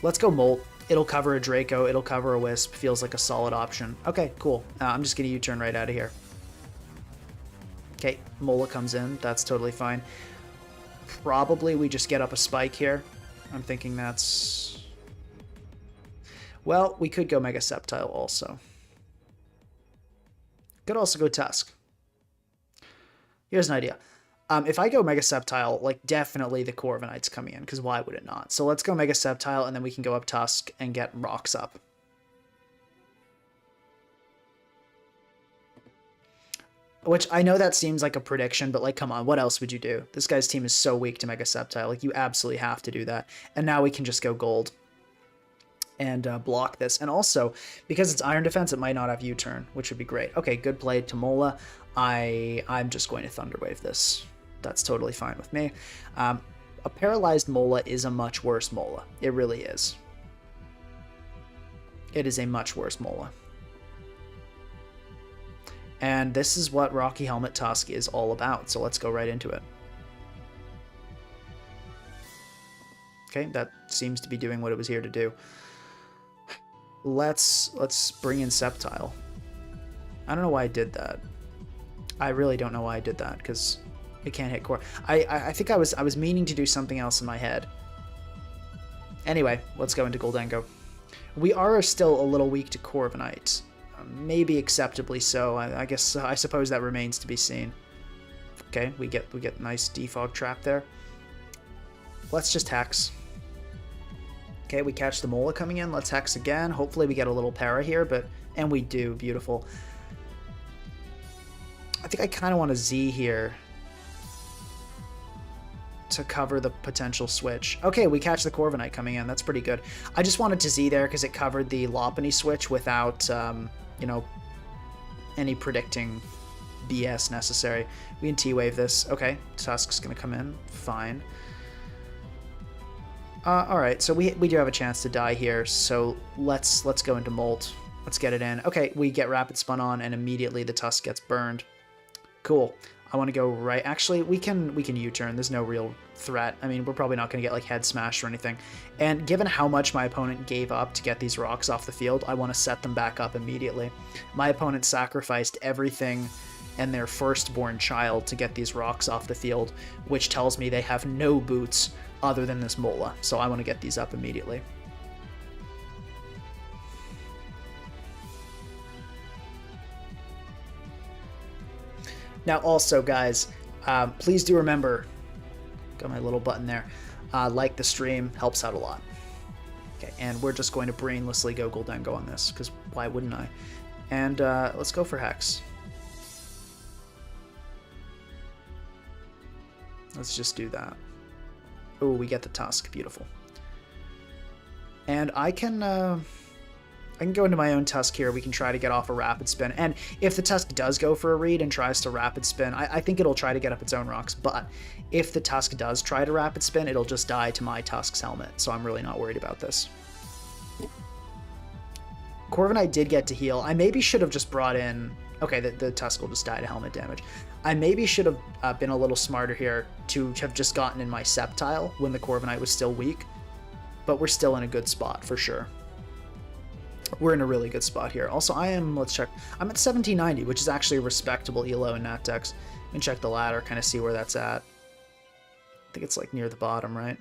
Let's go Molt. It'll cover a Draco, it'll cover a Wisp. Feels like a solid option. Okay, cool. I'm just going to U-turn right out of here. Okay, Mola comes in. That's totally fine. Probably we just get up a Spike here. I'm thinking that's... Well, we could go Mega Sceptile also. Could also go Tusk. Here's an idea. If I go Mega Sceptile, like, definitely the Corviknight's coming in, because why would it not? So let's go Mega Sceptile, and then we can go up Tusk and get rocks up. Which, I know that seems like a prediction, but, like, come on, what else would you do? This guy's team is so weak to Mega Sceptile. Like, you absolutely have to do that. And now we can just go Gold and block this. And also, because it's Iron Defense, it might not have U-turn, which would be great. Okay, good play to Mola. I'm just going to Thunder Wave this. That's totally fine with me. A paralyzed Mola is a much worse Mola. It really is. It is a much worse Mola. And this is what Rocky Helmet Tusk is all about, so let's go right into it. Okay, that seems to be doing what it was here to do. Let's bring in Sceptile. I don't know why I did that. I really don't know why I did that, because it can't hit core. I think I was meaning to do something else in my head. Anyway, let's go into Goldengo. We are still a little weak to Corviknight. Maybe acceptably so. I guess I suppose that remains to be seen. Okay, we get nice defog trap there. Let's just Hex. Okay, we catch the Mola coming in. Let's Hex again. Hopefully we get a little para here, and we do. Beautiful. I think I kind of want to Z here to cover the potential switch. Okay, we catch the Corviknight coming in. That's pretty good. I just wanted to Z there because it covered the Lopunny switch without, you know, any predicting BS necessary. We can T-Wave this. Okay, Tusk's going to come in. Fine. Alright, so we do have a chance to die here, so let's go into Molt. Let's get it in. Okay, we get Rapid Spun on, and immediately the Tusk gets burned. Cool. I want to go right. Actually, we can U-turn. There's no real threat. I mean, we're probably not going to get, like, head smashed or anything. And given how much my opponent gave up to get these rocks off the field, I want to set them back up immediately. My opponent sacrificed everything and their firstborn child to get these rocks off the field, which tells me they have no boots other than this Mola. So I want to get these up immediately. Now also, guys, please do remember, got my little button there, like the stream, helps out a lot. Okay, and we're just going to brainlessly go Goldengo on this, because why wouldn't I? And let's go for Hex. Let's just do that. Oh, we get the Tusk. Beautiful. And I can go into my own Tusk here. We can try to get off a Rapid Spin. And if the Tusk does go for a read and tries to Rapid Spin, I think it'll try to get up its own rocks. But if the Tusk does try to Rapid Spin, it'll just die to my Tusk's helmet. So I'm really not worried about this. Corviknight did get to heal. I maybe should have just brought in... Okay, the Tusk will just die to helmet damage. I maybe should have been a little smarter here to have just gotten in my Sceptile when the Corviknight was still weak. But we're still in a good spot, for sure. We're in a really good spot here. Also, let's check. I'm at 1790, which is actually a respectable ELO in Natdex. We can check the ladder, kind of see where that's at. I think it's like near the bottom, right?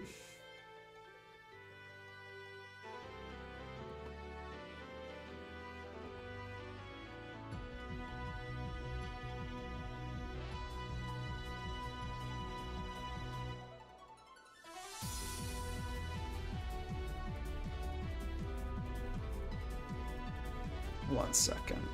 One second.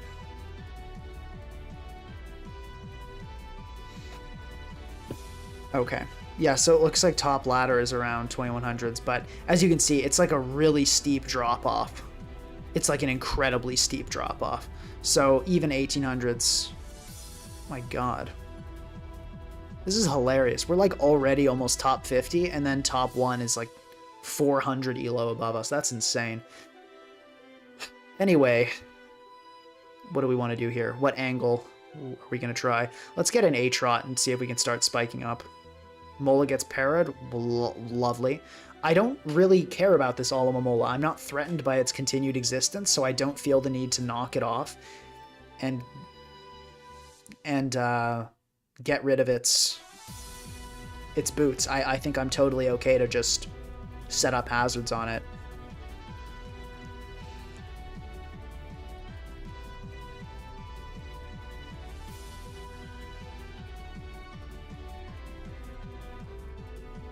Okay. Yeah, so it looks like top ladder is around 2100s, but as you can see, it's like a really steep drop-off. It's like an incredibly steep drop-off. So even 1800s My god. This is hilarious. We're like already almost top 50, and then top 1 is like 400 elo above us. That's insane. Anyway, what do we want to do here? What angle are we going to try? Let's get an A-Trot and see if we can start spiking up. Mola gets parried. Lovely. I don't really care about this Olima Mola. I'm not threatened by its continued existence, so I don't feel the need to knock it off and get rid of its boots. I think I'm totally okay to just set up hazards on it.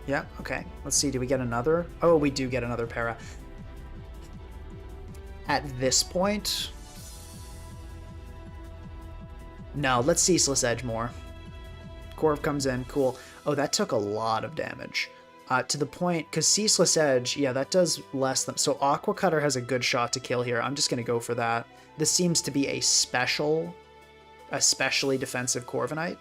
Yeah, okay. Let's see, do we get another? Oh, we do get another para. At this point... No, let's Ceaseless Edge more. Corv comes in, cool. Oh, that took a lot of damage. To the point, because Ceaseless Edge, yeah, that does less than... So Aqua Cutter has a good shot to kill here. I'm just going to go for that. This seems to be a especially defensive Corviknight.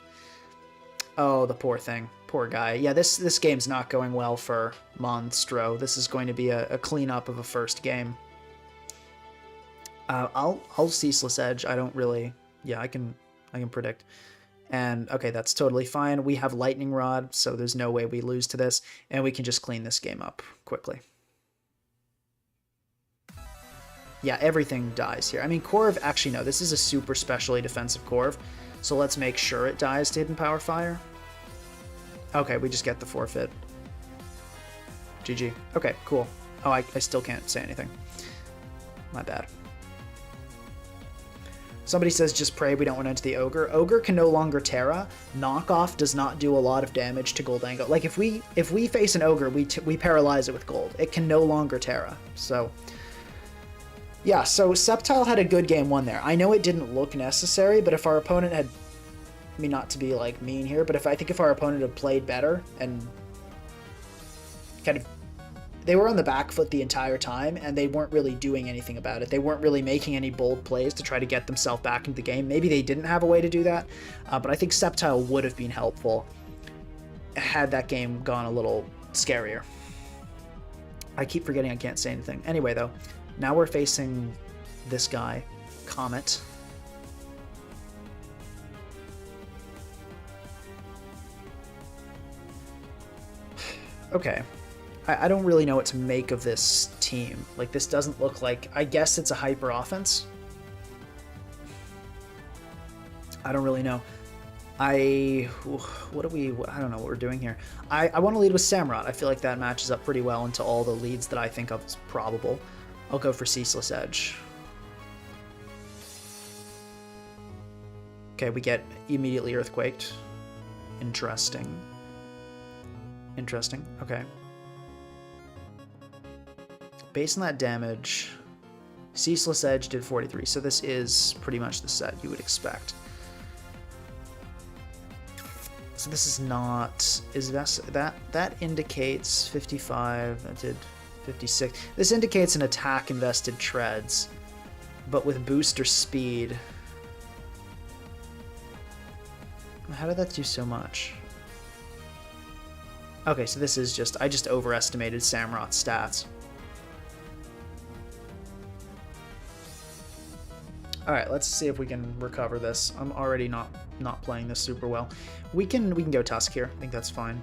Oh, the poor thing. Poor guy. Yeah, this game's not going well for Monstro. This is going to be a cleanup of a first game. I'll Ceaseless Edge. I don't really... Yeah, I can predict. And, okay, that's totally fine. We have Lightning Rod, so there's no way we lose to this. And we can just clean this game up quickly. Yeah, everything dies here. I mean, Corv... Actually, no, this is a super specially defensive Corv. So let's make sure it dies to Hidden Power Fire. Okay, we just get the forfeit. GG. Okay, cool. Oh, I still can't say anything. My bad. Somebody says just pray we don't run into the Ogre. Ogre can no longer Terra. Knockoff does not do a lot of damage to Goldango. Like, if we face an Ogre, we paralyze it with gold. It can no longer Terra. So... yeah, so Sceptile had a good game 1 there. I know it didn't look necessary, but if our opponent had... I mean, not to be, like, mean here, but I think if our opponent had played better and kind of... They were on the back foot the entire time, and they weren't really doing anything about it. They weren't really making any bold plays to try to get themselves back into the game. Maybe they didn't have a way to do that, but I think Sceptile would have been helpful had that game gone a little scarier. I keep forgetting I can't say anything. Anyway, though, now we're facing this guy, Comet. Okay. I don't really know what to make of this team. Like, this doesn't look like... I guess it's a hyper offense. I don't really know. I don't know what we're doing here. I want to lead with Samurott. I feel like that matches up pretty well into all the leads that I think of as probable. I'll go for Ceaseless Edge. Okay, we get immediately Earthquaked. Interesting. Interesting. Okay. Based on that damage, Ceaseless Edge did 43, so this is pretty much the set you would expect. So this is not... is that indicates 55, that did 56. This indicates an attack invested treads, but with booster speed. How did that do so much? Okay, so this is just... I just overestimated Samurott's stats. Alright, let's see if we can recover this. I'm already not playing this super well. We can go Tusk here. I think that's fine.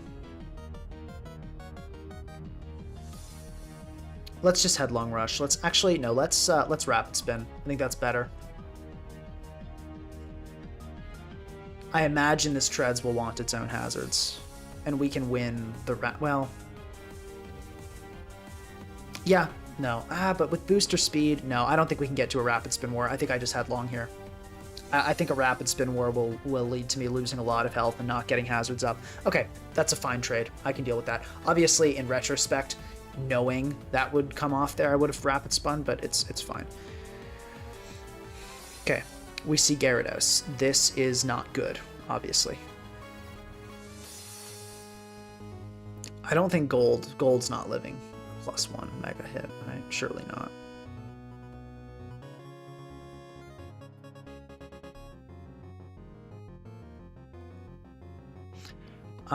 Let's just Headlong Rush. Let's Rapid Spin. I think that's better. I imagine this Treads will want its own hazards. And we can win the... well... yeah. No. But with booster speed, no, I don't think we can get to a Rapid Spin War. I think I just had long here. I think a Rapid Spin War will lead to me losing a lot of health and not getting hazards up. Okay, that's a fine trade. I can deal with that. Obviously, in retrospect, knowing that would come off there, I would have Rapid Spun, but it's fine. Okay, we see Gyarados. This is not good, obviously. I don't think Gold's not living. +1 mega hit, right? Surely not.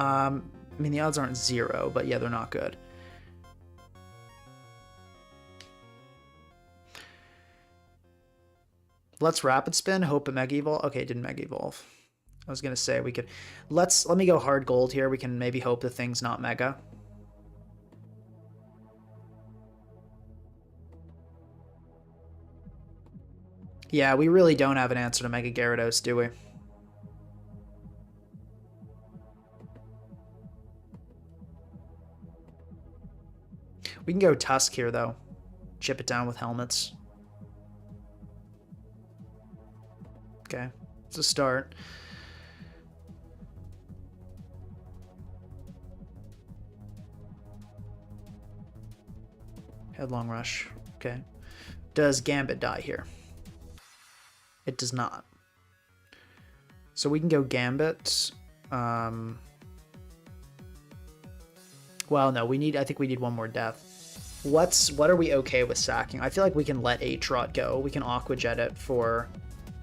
I mean, the odds aren't 0, but yeah, they're not good. Let's rapid spin, hope a Mega Evolve. Okay, it didn't Mega Evolve. I was gonna say we could. Let me go hard gold here. We can maybe hope the thing's not Mega. Yeah, we really don't have an answer to Mega Gyarados, do we? We can go Tusk here, though. Chip it down with helmets. Okay, it's a start. Headlong Rush. Okay. Does Gambit die here? It does not. So we can go Gambit. Well, no, I think we need one more death. What are we okay with sacking? I feel like we can let Aatrot go. We can Aqua Jet it for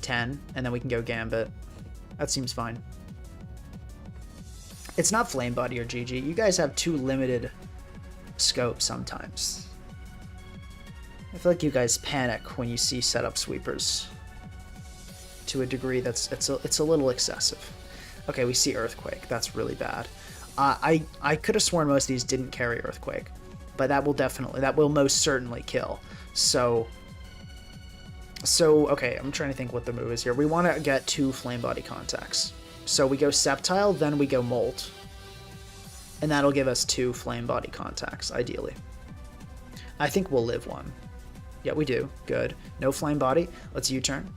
10, and then we can go Gambit. That seems fine. It's not Flame Body or GG. You guys have too limited scope sometimes. I feel like you guys panic when you see setup sweepers to a degree that's it's a little excessive. Okay, we see Earthquake. That's really bad. I could have sworn most of these didn't carry Earthquake, but that will most certainly kill. So okay, I'm trying to think what the move is here. We want to get 2 Flame Body contacts. So we go Sceptile, then we go Molt. And that'll give us 2 Flame Body contacts, ideally. I think we'll live one. Yeah, we do. Good. No Flame Body. Let's U-turn.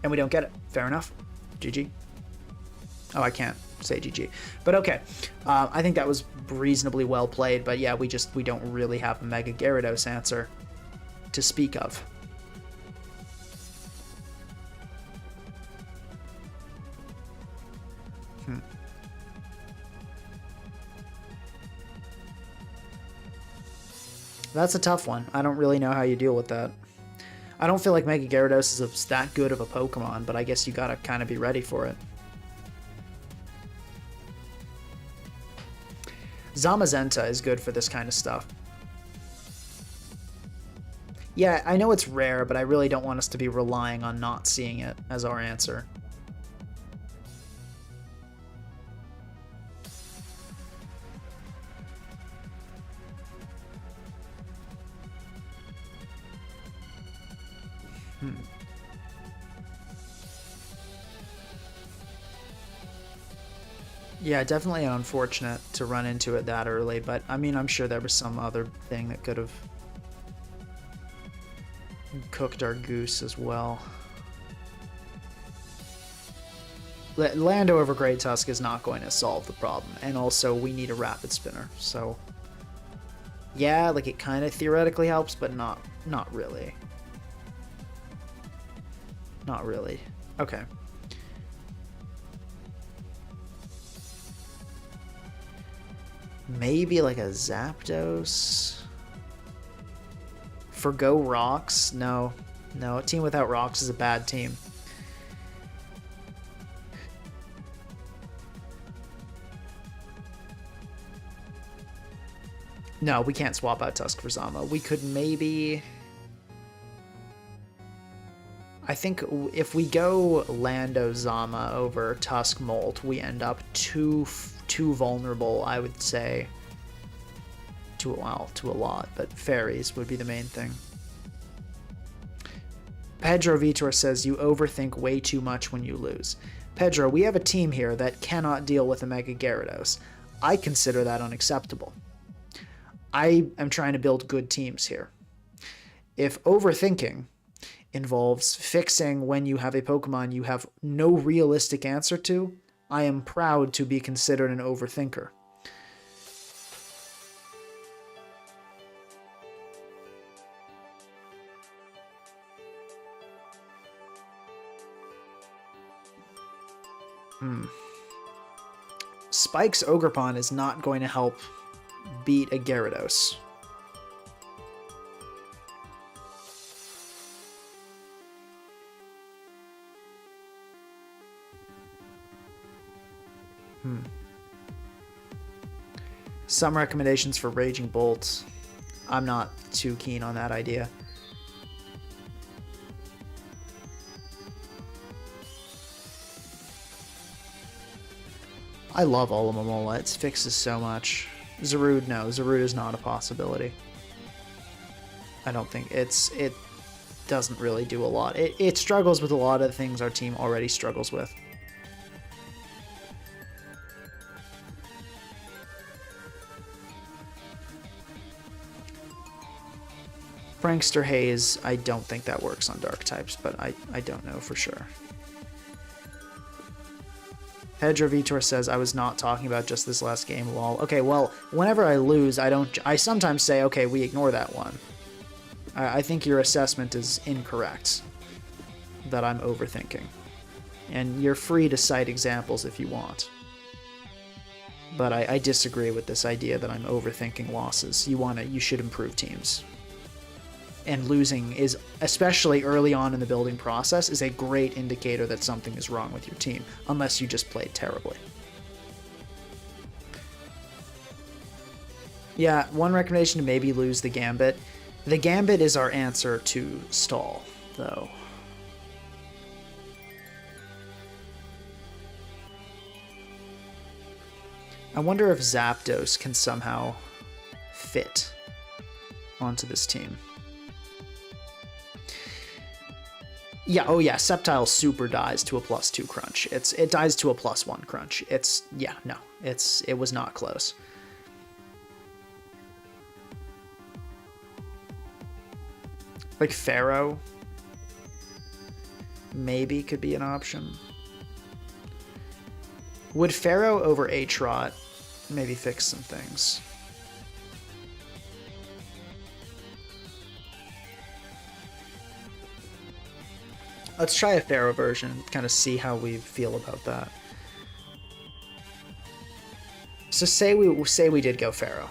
And we don't get it. Fair enough. GG. Oh, I can't say GG. But okay. I think that was reasonably well played. But yeah, we don't really have a Mega Gyarados answer to speak of. That's a tough one. I don't really know how you deal with that. I don't feel like Mega Gyarados is that good of a Pokemon, but I guess you gotta kind of be ready for it. Zamazenta is good for this kind of stuff. Yeah, I know it's rare, but I really don't want us to be relying on not seeing it as our answer. Yeah, definitely unfortunate to run into it that early, but I mean, I'm sure there was some other thing that could have cooked our goose as well. Lando over Great Tusk is not going to solve the problem, and also we need a rapid spinner, so yeah, like it kind of theoretically helps, but not really. Not really. Okay. Maybe like a Zapdos? Forgo Rocks? No. No, a team without Rocks is a bad team. No, we can't swap out Tusk for Zama. We could maybe... I think if we go Lando Zama over Tusk Molt, we end up too vulnerable, I would say, to a lot, but fairies would be the main thing. Pedro Vitor says you overthink way too much when you lose. Pedro, we have a team here that cannot deal with a Mega Gyarados. I consider that unacceptable. I am trying to build good teams here. If overthinking involves fixing when you have a Pokemon you have no realistic answer to, I am proud to be considered an overthinker. Spike's Ogerpon is not going to help beat a Gyarados. Some recommendations for Raging Bolt. I'm not too keen on that idea. I love Olomomola. It fixes so much. Zarude, no. Zarude is not a possibility. I don't think it doesn't really do a lot. It struggles with a lot of the things our team already struggles with. Prankster Haze, I don't think that works on dark types, but I don't know for sure. Pedro Vitor says, I was not talking about just this last game, lol. Okay, well, whenever I lose, I sometimes say, okay, we ignore that one. I think your assessment is incorrect, that I'm overthinking. And you're free to cite examples if you want. But I disagree with this idea that I'm overthinking losses. You should improve teams. And losing is, especially early on in the building process, is a great indicator that something is wrong with your team, unless you just played terribly. Yeah, one recommendation to maybe lose the Gambit. The Gambit is our answer to stall, though. I wonder if Zapdos can somehow fit onto this team. Yeah, oh yeah, Sceptile super dies to a +2 crunch. It dies to a +1 crunch. It was not close. Like Pharaoh maybe could be an option. Would Pharaoh over Aatrot maybe fix some things? Let's try a Pharaoh version, kind of see how we feel about that. So say we did go Pharaoh.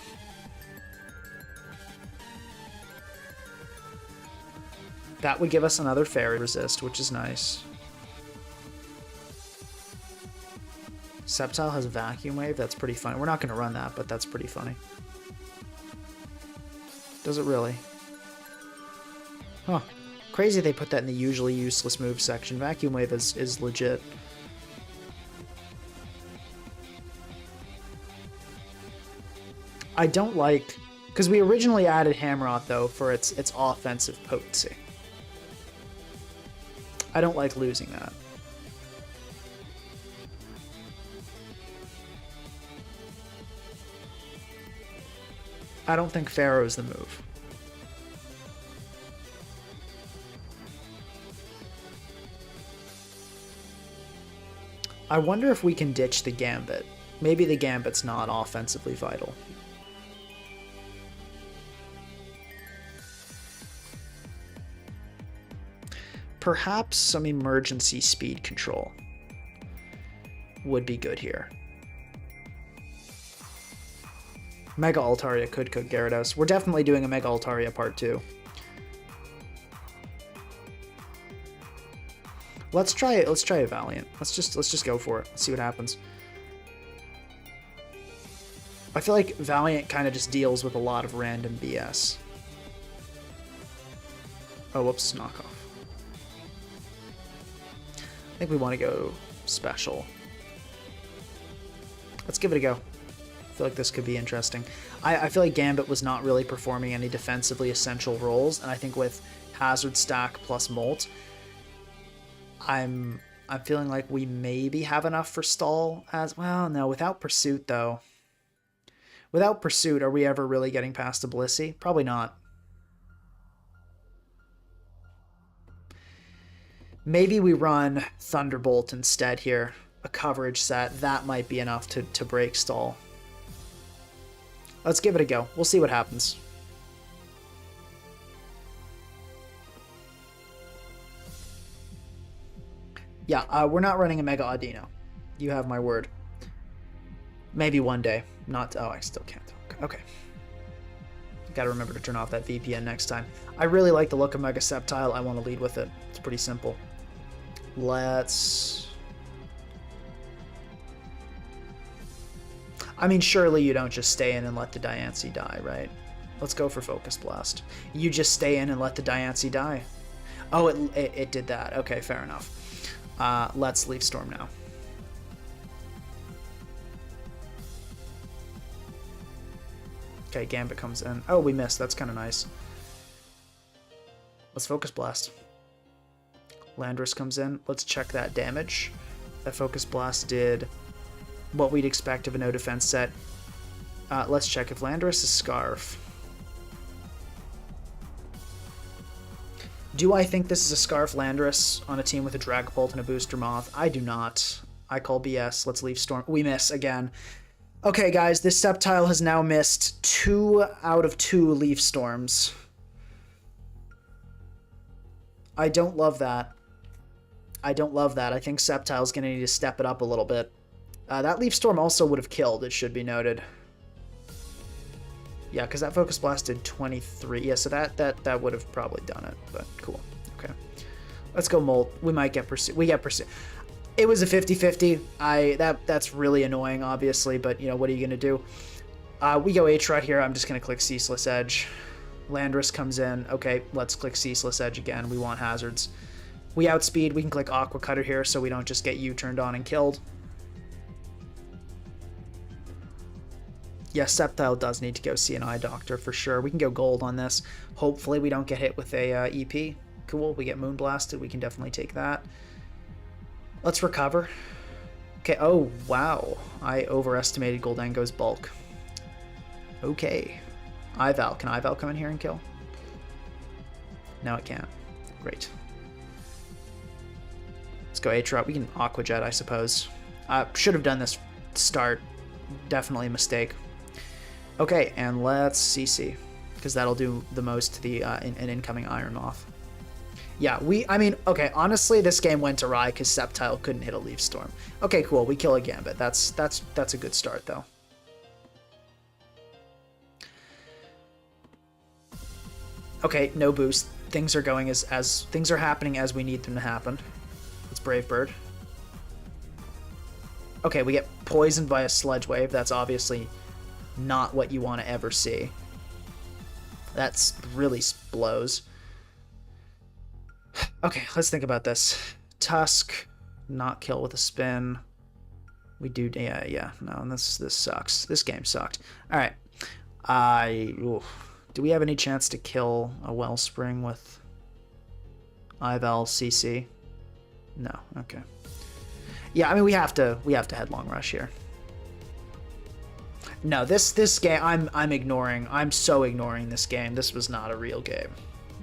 That would give us another Fairy Resist, which is nice. Sceptile has a Vacuum Wave, that's pretty funny. We're not going to run that, but that's pretty funny. Does it really? Huh. Crazy they put that in the usually useless move section. Vacuum Wave is legit. I don't like... Because we originally added Hammerot, though, for its offensive potency. I don't like losing that. I don't think Pharaoh's the move. I wonder if we can ditch the Gambit. Maybe the Gambit's not offensively vital. Perhaps some emergency speed control would be good here. Mega Altaria could cook Gyarados. We're definitely doing a Mega Altaria part 2. Let's try it. Let's try a Valiant. Let's just go for it. Let's see what happens. I feel like Valiant kind of just deals with a lot of random BS. Oh, whoops, knockoff. I think we want to go special. Let's give it a go. I feel like this could be interesting. I feel like Gambit was not really performing any defensively essential roles, and I think with Hazard Stack plus Molt, I'm feeling like we maybe have enough for stall as well. No, without Pursuit though. Without Pursuit, are we ever really getting past a Blissey? Probably not. Maybe we run Thunderbolt instead here. A coverage set. That might be enough to break stall. Let's give it a go. We'll see what happens. Yeah, we're not running a Mega Audino. You have my word. Maybe one day. Not... Oh, I still can't talk. Okay. Gotta remember to turn off that VPN next time. I really like the look of Mega Sceptile. I want to lead with it. It's pretty simple. Let's... I mean, surely you don't just stay in and let the Diancie die, right? Let's go for Focus Blast. You just stay in and let the Diancie die. Oh, it did that. Okay, fair enough. Let's Leaf Storm now. Okay, Gambit comes in. Oh, we missed. That's kind of nice. Let's Focus Blast. Landorus comes in. Let's check that damage. That Focus Blast did what we'd expect of a no defense set. Let's check if Landorus is Scarf. Do I think this is a Scarf Landorus on a team with a Dragapult and a Booster Moth? I do not. I call BS. Let's Leaf Storm. We miss again. Okay, guys, this Sceptile has now missed 2 out of 2 Leaf Storms. I don't love that. I don't love that. I think Sceptile's going to need to step it up a little bit. That Leaf Storm also would have killed, it should be noted. Yeah, because that Focus Blast did 23. Yeah, so that would have probably done it, but cool. Okay. Let's go Molt. We might get Pursuit. We get Pursuit. It was a 50-50. That's really annoying, obviously, but, you know, what are you going to do? We go H-Rod here. I'm just going to click Ceaseless Edge. Landorus comes in. Okay, let's click Ceaseless Edge again. We want hazards. We outspeed. We can click Aqua Cutter here so we don't just get you turned on and killed. Yeah, Sceptile does need to go see an eye doctor for sure. We can go gold on this. Hopefully we don't get hit with a EP. Cool, we get Moonblasted. We can definitely take that. Let's recover. Okay, oh, wow. I overestimated Goldengo's bulk. Okay. Ival. Can Ival come in here and kill? No, it can't. Great. Let's go H-Rod. We can Aqua Jet, I suppose. Should have done this start. Definitely a mistake. Okay, and let's CC, because that'll do the most to the an incoming Iron Moth. Yeah, I mean, okay, honestly, this game went awry because Sceptile couldn't hit a Leaf Storm. Okay, cool, we kill a Gambit. That's a good start, though. Okay, no boost. Things are going as things are happening as we need them to happen. Let's Brave Bird. Okay, we get poisoned by a Sludge Wave. That's obviously not what you want to ever see. That's really blows. Okay, let's think about this. Tusk, not kill with a spin. We do, yeah, no, this sucks. This game sucked. All right, do we have any chance to kill a Wellspring with Ival CC? No, okay. Yeah, I mean we have to headlong rush here. No, this game I'm ignoring. I'm so ignoring this game. This was not a real game.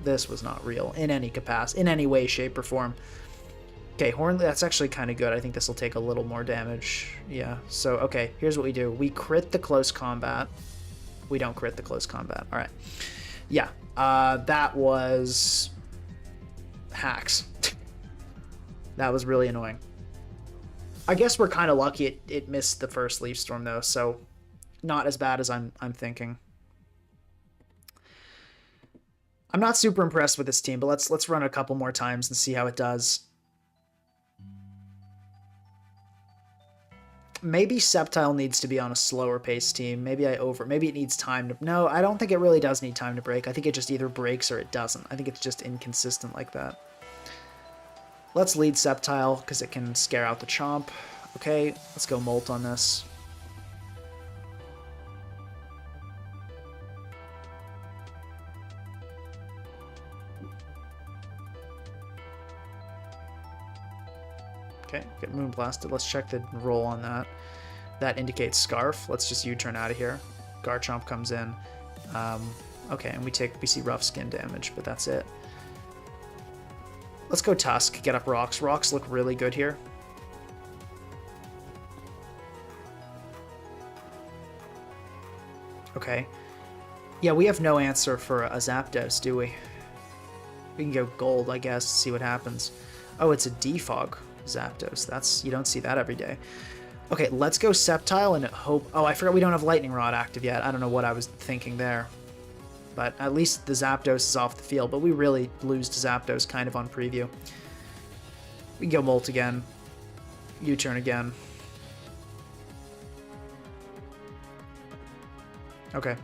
This was not real in any capacity, in any way, shape, or form. Okay, Horn, that's actually kind of good. I think this will take a little more damage. Yeah, so, okay, here's what we do. We crit the close combat. We don't crit the close combat. All right. Yeah, that was hacks. That was really annoying. I guess we're kind of lucky it missed the first Leaf Storm, though, so not as bad as I'm thinking. I'm not super impressed with this team, but let's run it a couple more times and see how it does. Maybe Sceptile needs to be on a slower pace team. Maybe it needs time to... No, I don't think it really does need time to break. I think it just either breaks or it doesn't. I think it's just inconsistent like that. Let's lead Sceptile, because it can scare out the Chomp. Okay, let's go Molt on this. Okay, get Moonblasted. Let's check the roll on that. That indicates Scarf. Let's just U-turn out of here. Garchomp comes in. Okay, and we see rough skin damage, but that's it. Let's go Tusk, get up Rocks. Rocks look really good here. Okay. Yeah, we have no answer for a Zapdos, do we? We can go Gold, I guess, see what happens. Oh, it's a Defog Zapdos. You don't see that every day. Okay, let's go Sceptile and hope... Oh, I forgot we don't have Lightning Rod active yet. I don't know what I was thinking there. But at least the Zapdos is off the field, but we really lose to Zapdos kind of on preview. We can go Molt again. U-turn again. Okay.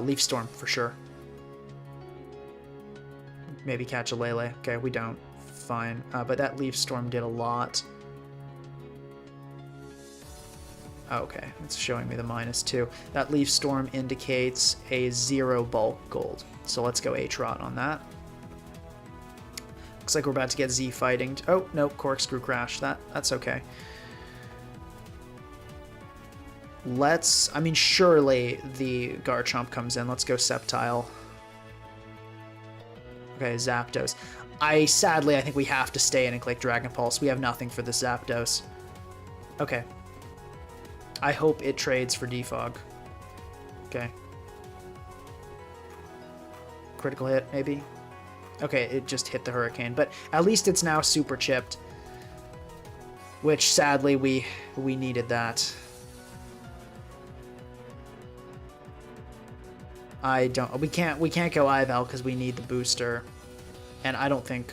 Leaf Storm, for sure. Maybe catch a Lele. Okay, we don't. Fine. But that Leaf Storm did a lot. Okay, it's showing me the -2. That Leaf Storm indicates a 0 bulk gold. So let's go H-Rot on that. Looks like we're about to get Z fighting. Oh, no, Corkscrew Crash. That's okay. I mean, surely the Garchomp comes in. Let's go Sceptile. Okay, Zapdos. Sadly, I think we have to stay in and click Dragon Pulse. We have nothing for the Zapdos. Okay. I hope it trades for Defog. Okay. Critical hit, maybe? Okay, it just hit the Hurricane, but at least it's now super chipped. Which, sadly, we needed that. We can't go Ival because we need the booster. And I don't think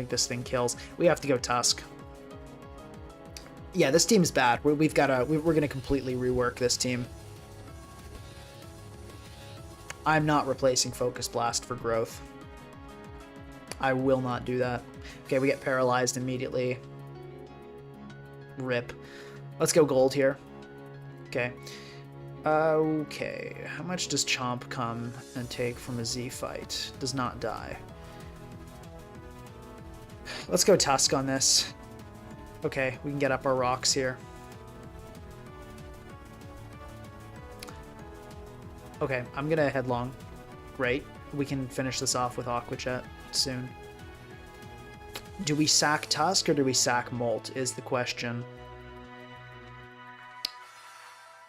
this thing kills. We have to go Tusk. Yeah, this team's bad. We're gonna completely rework this team. I'm not replacing Focus Blast for growth. I will not do that. Okay, we get paralyzed immediately. Rip. Let's go gold here. Okay. Okay. How much does Chomp come and take from a Z fight? Does not die. Let's go Tusk on this. Okay, we can get up our rocks here. Okay, I'm gonna headlong. Great. We can finish this off with Aqua Jet soon. Do we sack Tusk or do we sack Molt is the question.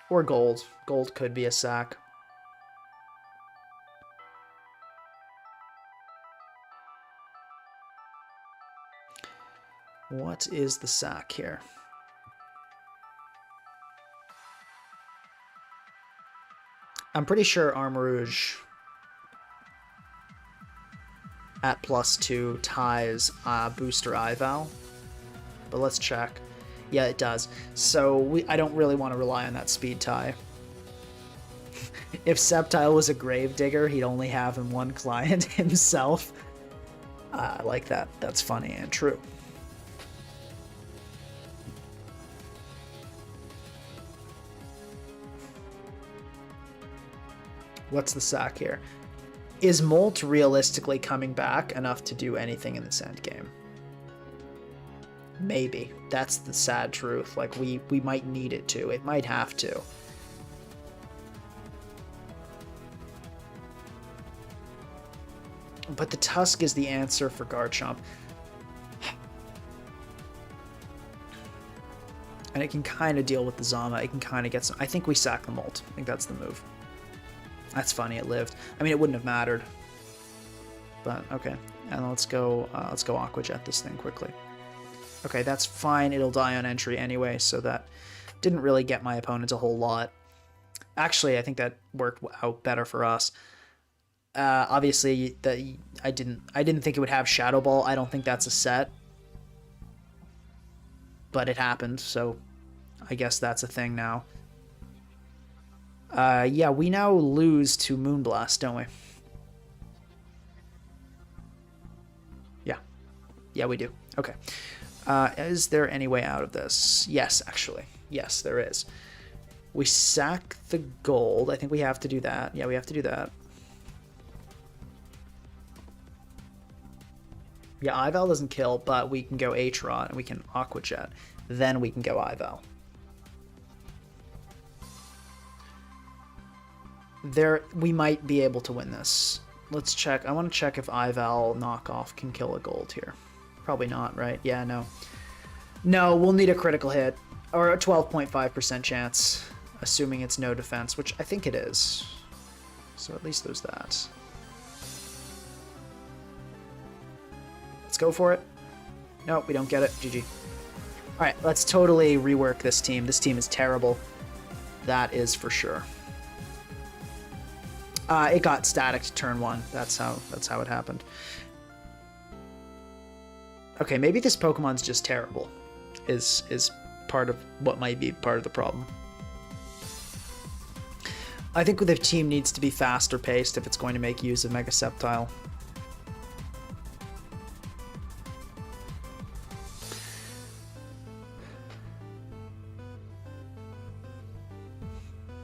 Or Gold. Gold could be a sack. What is the sack here? I'm pretty sure Armarouge at +2 ties Booster Ival, but let's check. Yeah, it does. So I don't really want to rely on that speed tie. If Sceptile was a Gravedigger, he'd only have him one client himself. I like that. That's funny and true. What's the sack here? Is Molt realistically coming back enough to do anything in this endgame? Maybe. That's the sad truth. Like, we might need it to. It might have to. But the Tusk is the answer for Garchomp. And it can kind of deal with the Zama. It can kind of get some... I think we sack the Molt. I think that's the move. That's funny, it lived. I mean, it wouldn't have mattered. But, okay. And let's go Aqua Jet this thing quickly. Okay, that's fine. It'll die on entry anyway, so that didn't really get my opponent a whole lot. Actually, I think that worked out better for us. Obviously, I didn't think it would have Shadow Ball. I don't think that's a set. But it happened, so I guess that's a thing now. Yeah, we now lose to Moonblast, don't we? Yeah. Yeah, we do. Okay. Is there any way out of this? Yes, actually. Yes, there is. We sack the gold. I think we have to do that. Yeah, we have to do that. Yeah, Ival doesn't kill, but we can go H-Rod and we can Aqua Jet. Then we can go Ival. We might be able to win this. Let's check. I want to check if Ival knockoff can kill a gold here. Probably not, right? Yeah, no. No, we'll need a critical hit. Or a 12.5% chance, assuming it's no defense, which I think it is. So at least there's that. Let's go for it. Nope, we don't get it. GG. Alright, let's totally rework this team. This team is terrible. That is for sure. It got static to turn 1. That's how it happened. Okay, maybe this Pokemon's just terrible. Is part of what might be part of the problem. I think the team needs to be faster paced if it's going to make use of Mega Sceptile.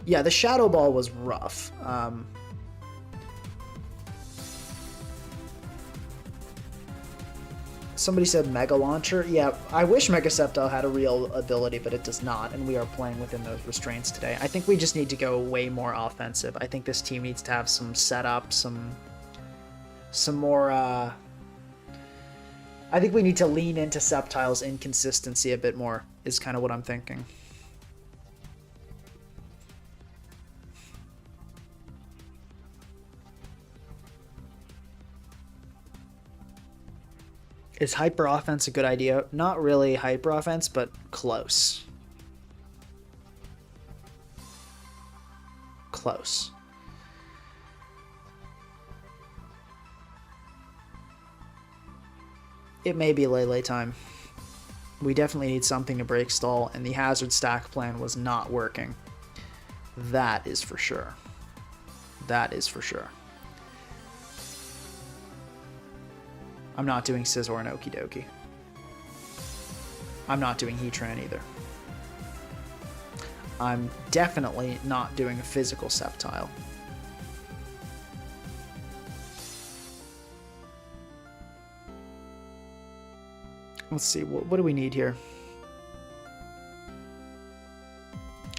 Yeah, the Shadow Ball was rough. Somebody said Mega Launcher. Yeah, I wish Mega Sceptile had a real ability, but it does not, and we are playing within those restraints today. I think we just need to go way more offensive. I think this team needs to have some setup, some more... I think we need to lean into Sceptile's inconsistency a bit more, is kind of what I'm thinking. Is hyper offense a good idea? Not really hyper offense, but close. Close. It may be Lele time. We definitely need something to break stall, and the hazard stack plan was not working. That is for sure. That is for sure. I'm not doing Scizor and Okie Dokie. I'm not doing Heatran either. I'm definitely not doing a physical Sceptile. Let's see, what do we need here?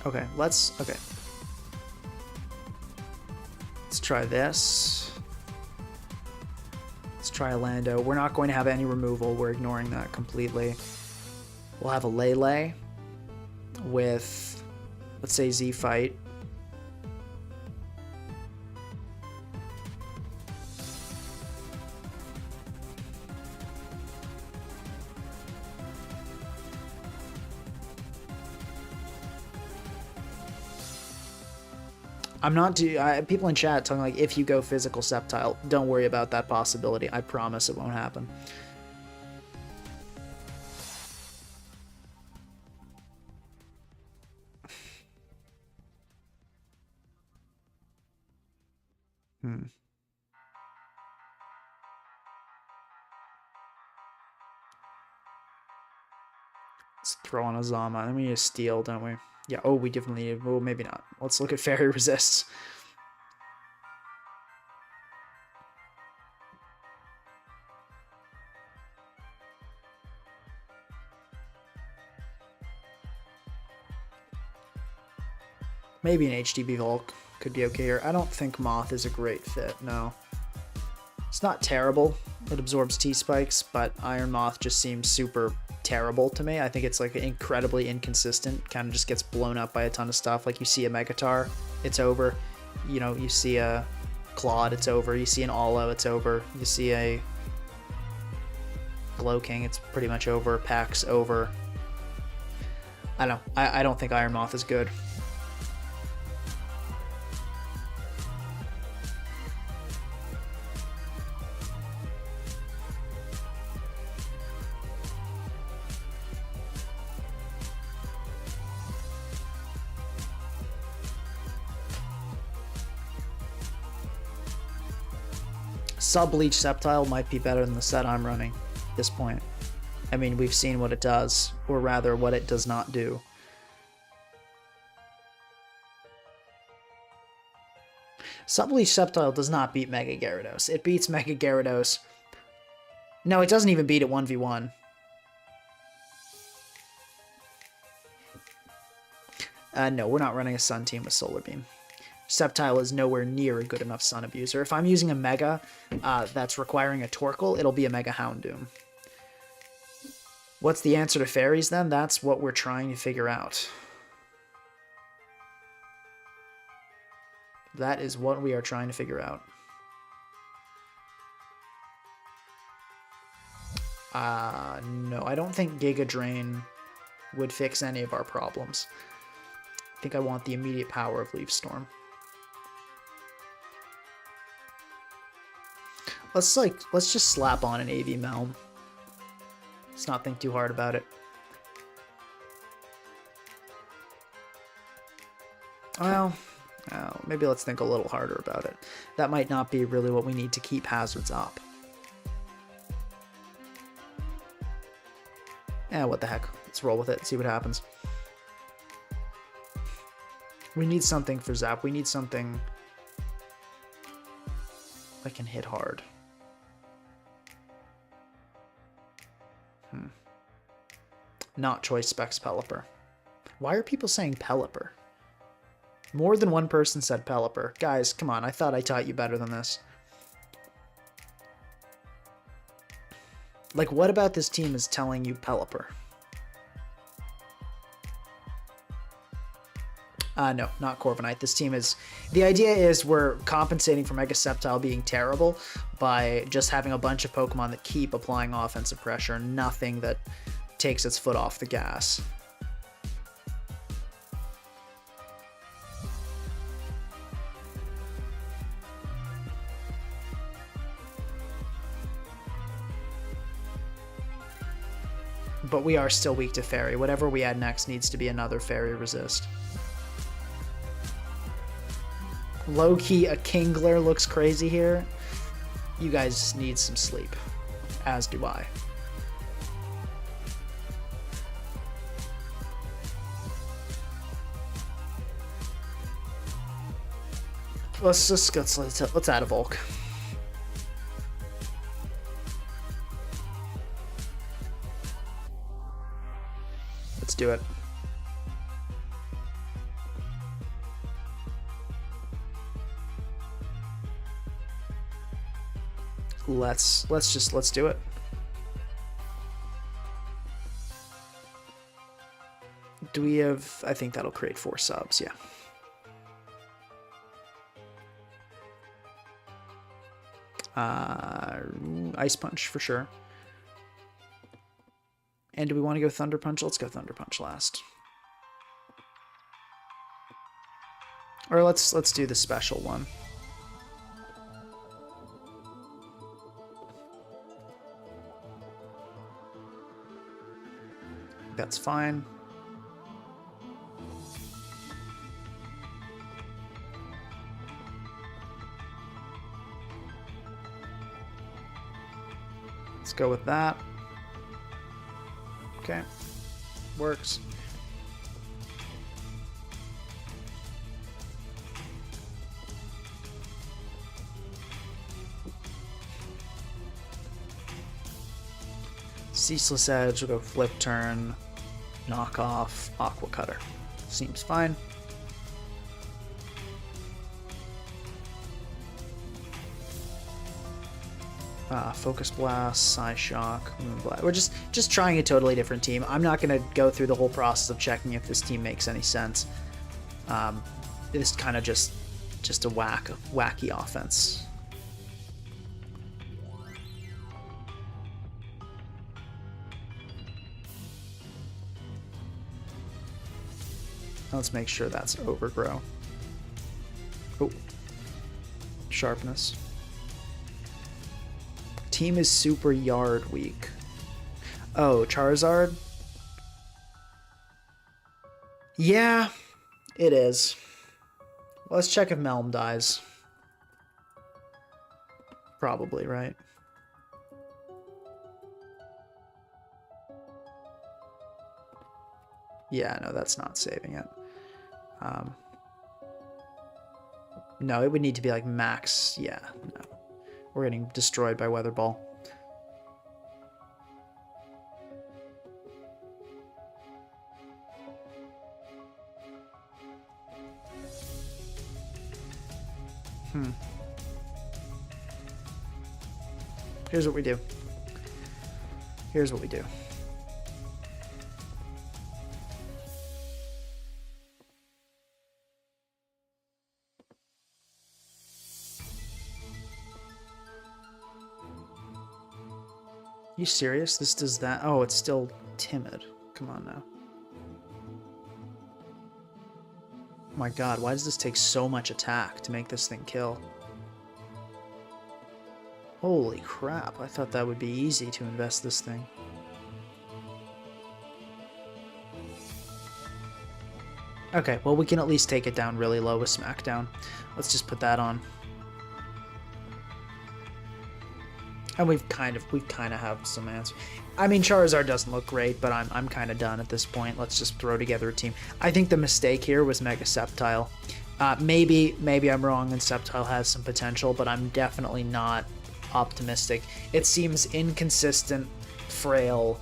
Okay, let's try this. Let's try a Lando. We're not going to have any removal. We're ignoring that completely. We'll have a Lele with, let's say, Z-Fight. I'm not people in chat talking like, if you go physical Sceptile, don't worry about that possibility. I promise it won't happen. Let's throw on a Zama. Then we need a Steel, don't we? Yeah, oh, we definitely need... Well, maybe not. Let's look at Fairy Resists. Maybe an HDB Volk could be okay here. I don't think Moth is a great fit, no. It's not terrible. It absorbs T-Spikes, but Iron Moth just seems super terrible to me. I think it's like incredibly inconsistent. Kind of just gets blown up by a ton of stuff. Like you see a Megatar, it's over. You know, you see a Claude, it's over. You see an Olo, it's over. You see a Glow King, it's pretty much over. Pax over. I don't know. I don't think Iron Moth is good. Sub-Leech Sceptile might be better than the set I'm running at this point. I mean, we've seen what it does, or rather what it does not do. Sub-Leech Sceptile does not beat Mega Gyarados. It beats Mega Gyarados. No, it doesn't even beat it 1v1. No, we're not running a Sun team with Solar Beam. Sceptile is nowhere near a good enough Sun abuser. If I'm using a Mega that's requiring a Torkoal, it'll be a Mega Houndoom. What's the answer to Fairies then? That's what we're trying to figure out. That is what we are trying to figure out. No, I don't think Giga Drain would fix any of our problems. I think I want the immediate power of Leaf Storm. Let's just slap on an AV Melm. Let's not think too hard about it. Well, Maybe let's think a little harder about it. That might not be really what we need to keep hazards up. What the heck. Let's roll with it, see what happens. We need something for Zap. We need something that can hit hard. Not choice specs Pelipper. Why are people saying Pelipper? More than one person said Pelipper. Guys, come on. I thought I taught you better than this. Like, what about this team is telling you Pelipper? No, not Corviknight. This team is... The idea is we're compensating for Mega Sceptile being terrible by just having a bunch of Pokemon that keep applying offensive pressure. Nothing that takes its foot off the gas. But we are still weak to Fairy. Whatever we add next needs to be another Fairy resist. Low-key, a Kingler looks crazy here. You guys need some sleep. As do I. Let's add a Volk. Let's do it. Let's do it. Do we have... I think that'll create 4 subs, yeah. Ice Punch for sure. And do we want to go Thunder Punch? Let's go Thunder Punch last. Or let's do the special one. That's fine. Let's go with that. Okay. Works. Ceaseless Edge, we'll go Flip Turn, Knock Off, Aqua Cutter. Seems fine. Focus Blast, Psyshock, Moonblast. We're just trying a totally different team. I'm not going to go through the whole process of checking if this team makes any sense. It's kind of just a wacky offense. Let's make sure that's Overgrow. Oh. Sharpness. Team is super yard weak. Oh, Charizard? Yeah, it is. Let's check if Melm dies. Probably, right? Yeah, no, that's not saving it. No, it would need to be like max. Yeah, no. We're getting destroyed by Weather Ball. Here's what we do. Here's what we do. You serious? This does that? Oh, it's still timid. Come on now. My god, why does this take so much attack to make this thing kill? Holy crap, I thought that would be easy to invest this thing. Okay, well, we can at least take it down really low with Smackdown. Let's just put that on. And we've kind of have some answers. I mean, Charizard doesn't look great, but I'm kind of done at this point. Let's just throw together a team. I think the mistake here was Mega Sceptile. Maybe I'm wrong and Sceptile has some potential, but I'm definitely not optimistic. It seems inconsistent, frail,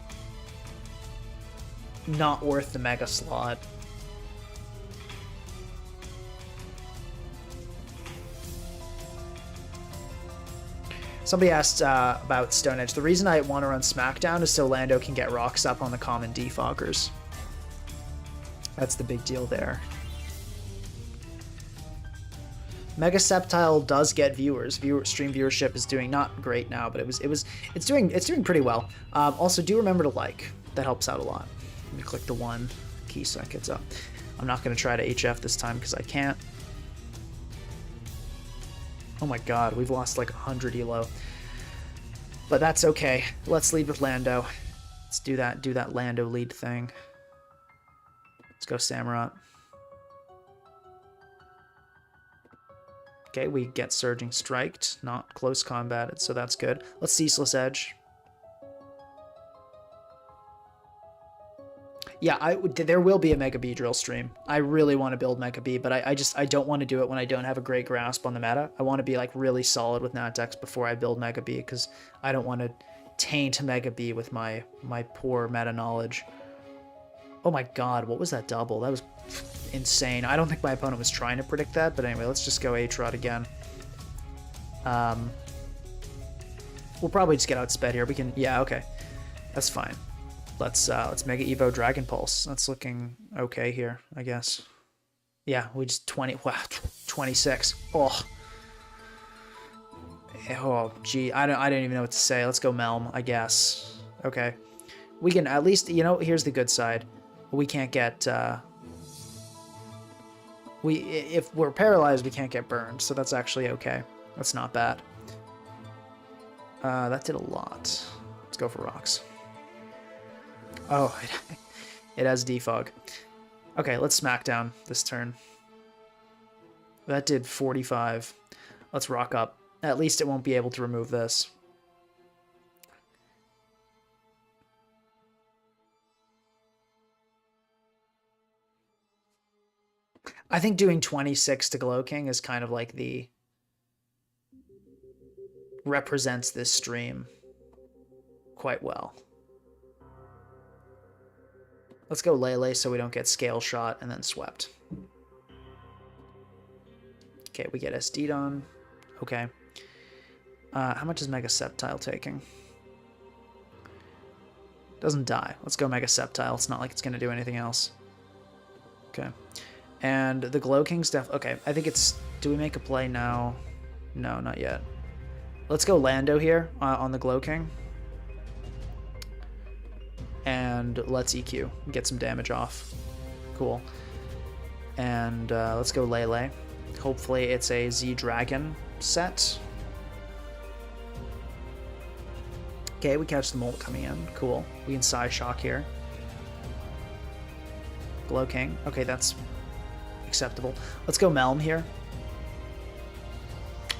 not worth the Mega slot. Somebody asked about Stone Edge. The reason I want to run Smackdown is so Lando can get rocks up on the common defoggers. That's the big deal there. Mega Sceptile does get viewers. Stream viewership is doing not great now, but it's doing pretty well. Also, do remember to like. That helps out a lot. Let me click the one key so that gets up. I'm not going to try to HF this time because I can't. Oh my god, we've lost like 100 elo. But that's okay. Let's lead with Lando. Let's do that Lando lead thing. Let's go Samurott. Okay, we get Surging Striked, not close combated, so that's good. Let's Ceaseless Edge. Yeah, there will be a Mega B drill stream. I really want to build Mega B, but I don't want to do it when I don't have a great grasp on the meta. I want to be like really solid with Natex before I build Mega B, because I don't want to taint Mega B with my poor meta knowledge. Oh my god, what was that double? That was insane. I don't think my opponent was trying to predict that, but anyway, let's just go H-Rod again. We'll probably just get outsped here. We can, yeah, okay. That's fine. Let's Mega Evo Dragon Pulse. That's looking okay here, I guess. Yeah, we just 26. Oh. Oh, gee, I don't even know what to say. Let's go Melm, I guess. Okay. We can at least, you know, here's the good side. We can't get, if we're paralyzed, we can't get burned, so that's actually okay. That's not bad. That did a lot. Let's go for rocks. Oh, it has defog. Okay, let's Smackdown this turn. That did 45. Let's rock up. At least it won't be able to remove this. I think doing 26 to Glow King is kind of like the... represents this stream quite well. Let's go Lele so we don't get scale shot and then swept. Okay, we get SD'd on. Okay. How much is Mega Sceptile taking? Doesn't die. Let's go Mega Sceptile. It's not like it's going to do anything else. Okay. And the Glow King stuff. Okay, I think it's... Do we make a play now? No, not yet. Let's go Lando here on the Glow King. And let's EQ. Get some damage off. Cool. And let's go Lele. Hopefully it's a Z-Dragon set. Okay, we catch the Molt coming in. Cool. We can Psy Shock here. Glow King. Okay, that's acceptable. Let's go Melm here.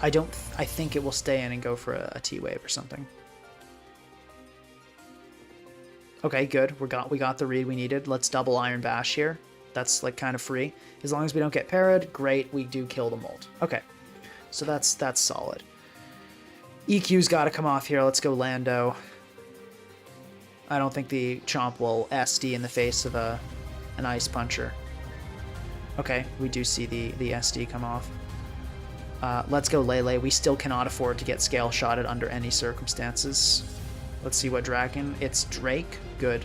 I think it will stay in and go for a T-Wave or something. Okay, good. We got the read we needed. Let's double Iron Bash here. That's like kind of free. As long as we don't get parried, great. We do kill the Molt. Okay, so that's solid. EQ's got to come off here. Let's go Lando. I don't think the Chomp will SD in the face of an Ice Puncher. Okay, we do see the SD come off. Let's go Lele. We still cannot afford to get scale shotted under any circumstances. Let's see what dragon. It's Drake. Good.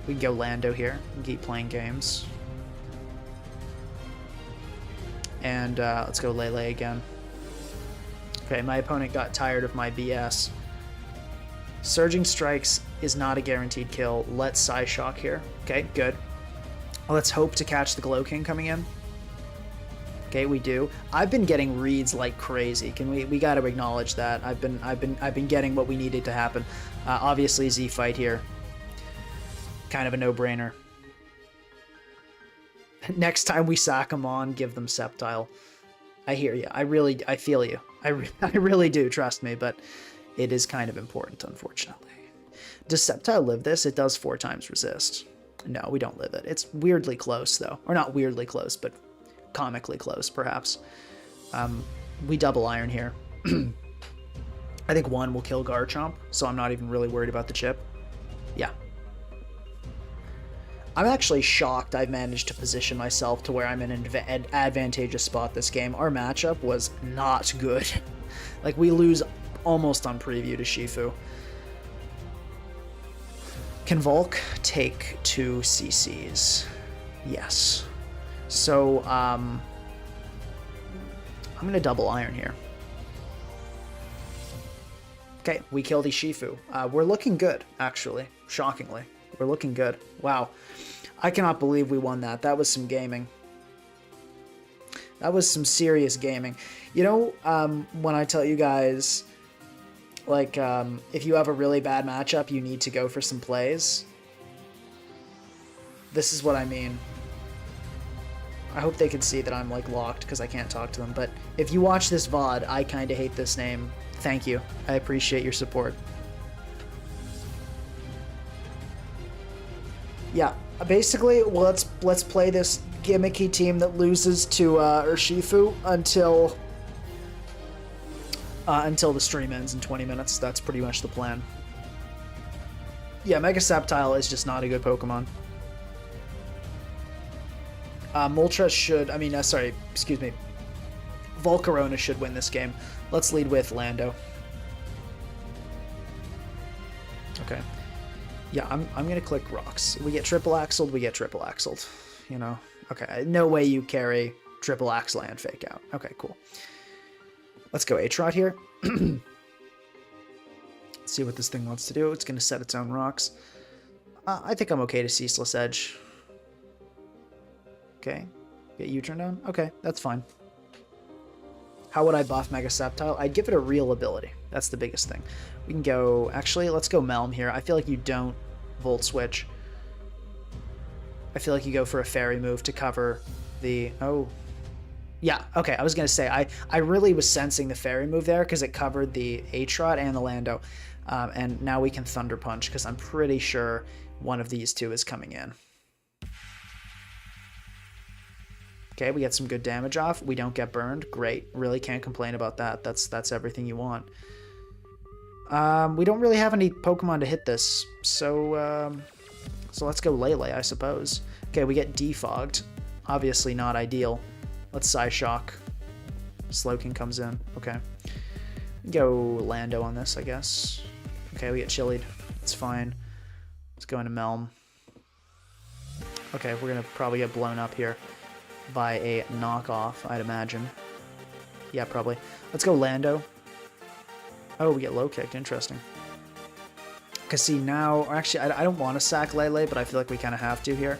We can go Lando here and keep playing games. And let's go Lele again. Okay, my opponent got tired of my BS. Surging Strikes is not a guaranteed kill. Let's Psy Shock here. Okay, good. Let's hope to catch the Glow King coming in. Okay, we do. I've been getting reads like crazy. We got to acknowledge that. I've been getting what we needed to happen. Obviously Z fight here. Kind of a no-brainer. Next time we sack them on, give them Sceptile. I hear you. I feel you. I really do, trust me, but it is kind of important, unfortunately. Does Sceptile live this? It does 4 times resist. No, we don't live it. It's weirdly close, though. Or not weirdly close, but comically close, perhaps. We double iron here. I think 1 will kill Garchomp, so I'm not even really worried about the chip. Yeah. I'm actually shocked I've managed to position myself to where I'm in an advantageous spot this game. Our matchup was not good. Like, we lose almost on preview to Shifu. Can Volk take 2 CCs? Yes. So, I'm going to double iron here. Okay, we kill the Shifu. We're looking good, actually. Shockingly. We're looking good. Wow. I cannot believe we won that. That was some gaming. That was some serious gaming. You know, when I tell you guys, like, if you have a really bad matchup, you need to go for some plays. This is what I mean. I hope they can see that I'm, like, locked because I can't talk to them. But if you watch this VOD, I kind of hate this name. Thank you. I appreciate your support. Yeah, basically, let's play this gimmicky team that loses to Urshifu until the stream ends in 20 minutes. That's pretty much the plan. Yeah, Mega Sceptile is just not a good Pokemon. Moltres should, excuse me. Volcarona should win this game. Let's lead with Lando. Okay. Yeah, I'm gonna click rocks. We get triple axled, we get triple axled. You know? Okay, no way you carry triple axle and fake out. Okay, cool. Let's go H-Rod here. Let's see what this thing wants to do. It's gonna set its own rocks. I think I'm okay to Ceaseless Edge. Okay. Get U-turned on? Okay, that's fine. How would I buff Mega Sceptile? I'd give it a real ability. That's the biggest thing. We can go... Actually, let's go Melm here. I feel like you don't Volt Switch. I feel like you go for a Fairy move to cover the... Oh. Yeah, okay. I was going to say, I really was sensing the Fairy move there because it covered the H-Rod and the Lando. And now we can Thunder Punch because I'm pretty sure one of these two is coming in. Okay, we get some good damage off. We don't get burned. Great. Really can't complain about that. That's everything you want. We don't really have any Pokemon to hit this, so let's go Lele, I suppose. Okay, we get defogged. Obviously not ideal. Let's Psyshock. Slowking comes in. Okay. Go Lando on this, I guess. Okay, we get chillied. It's fine. Let's go into Melm. Okay, we're gonna probably get blown up here by a knockoff, I'd imagine. Yeah, probably. Let's go Lando. Oh, we get low kicked. Interesting. Because see, now... Actually, I don't want to sack Lele, but I feel like we kind of have to here.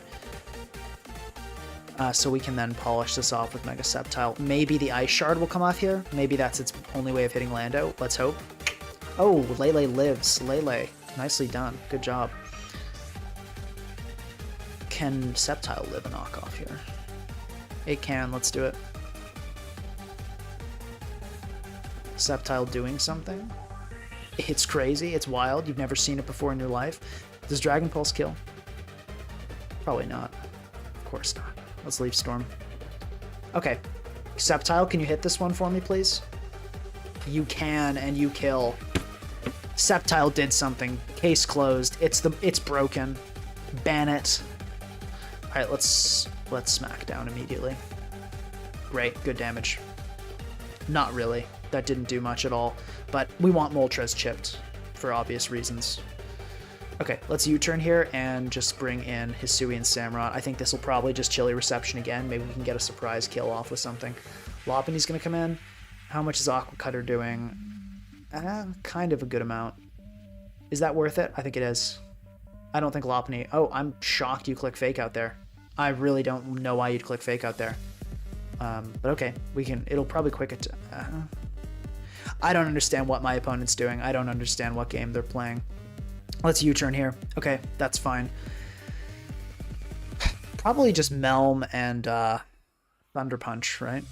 So we can then polish this off with Mega Sceptile. Maybe the Ice Shard will come off here. Maybe that's its only way of hitting Lando. Let's hope. Oh, Lele lives. Lele. Nicely done. Good job. Can Sceptile live a knockoff here? It can. Let's do it. Sceptile doing something. It's crazy. It's wild. You've never seen it before in your life. Does Dragon Pulse kill? Probably not. Of course not. Let's leave Storm. Okay. Sceptile, can you hit this one for me, please? You can, and you kill. Sceptile did something. Case closed. It's broken. Ban it. Alright, let's smack down immediately. Great, good damage. Not really. That didn't do much at all. But we want Moltres chipped for obvious reasons. Okay, let's U-turn here and just bring in Hisui and Samurott. I think this will probably just Chilly Reception again. Maybe we can get a surprise kill off with something. Lopunny's gonna come in. How much is Aqua Cutter doing? Kind of a good amount. Is that worth it? I think it is. I don't think Lopunny... Oh, I'm shocked you click Fake Out there. I really don't know why you'd click Fake Out there. But okay, we can... It'll probably quick it... I don't understand what my opponent's doing. I don't understand what game they're playing. Let's U-turn here. Okay, that's fine. Probably just Melm and Thunder Punch, right?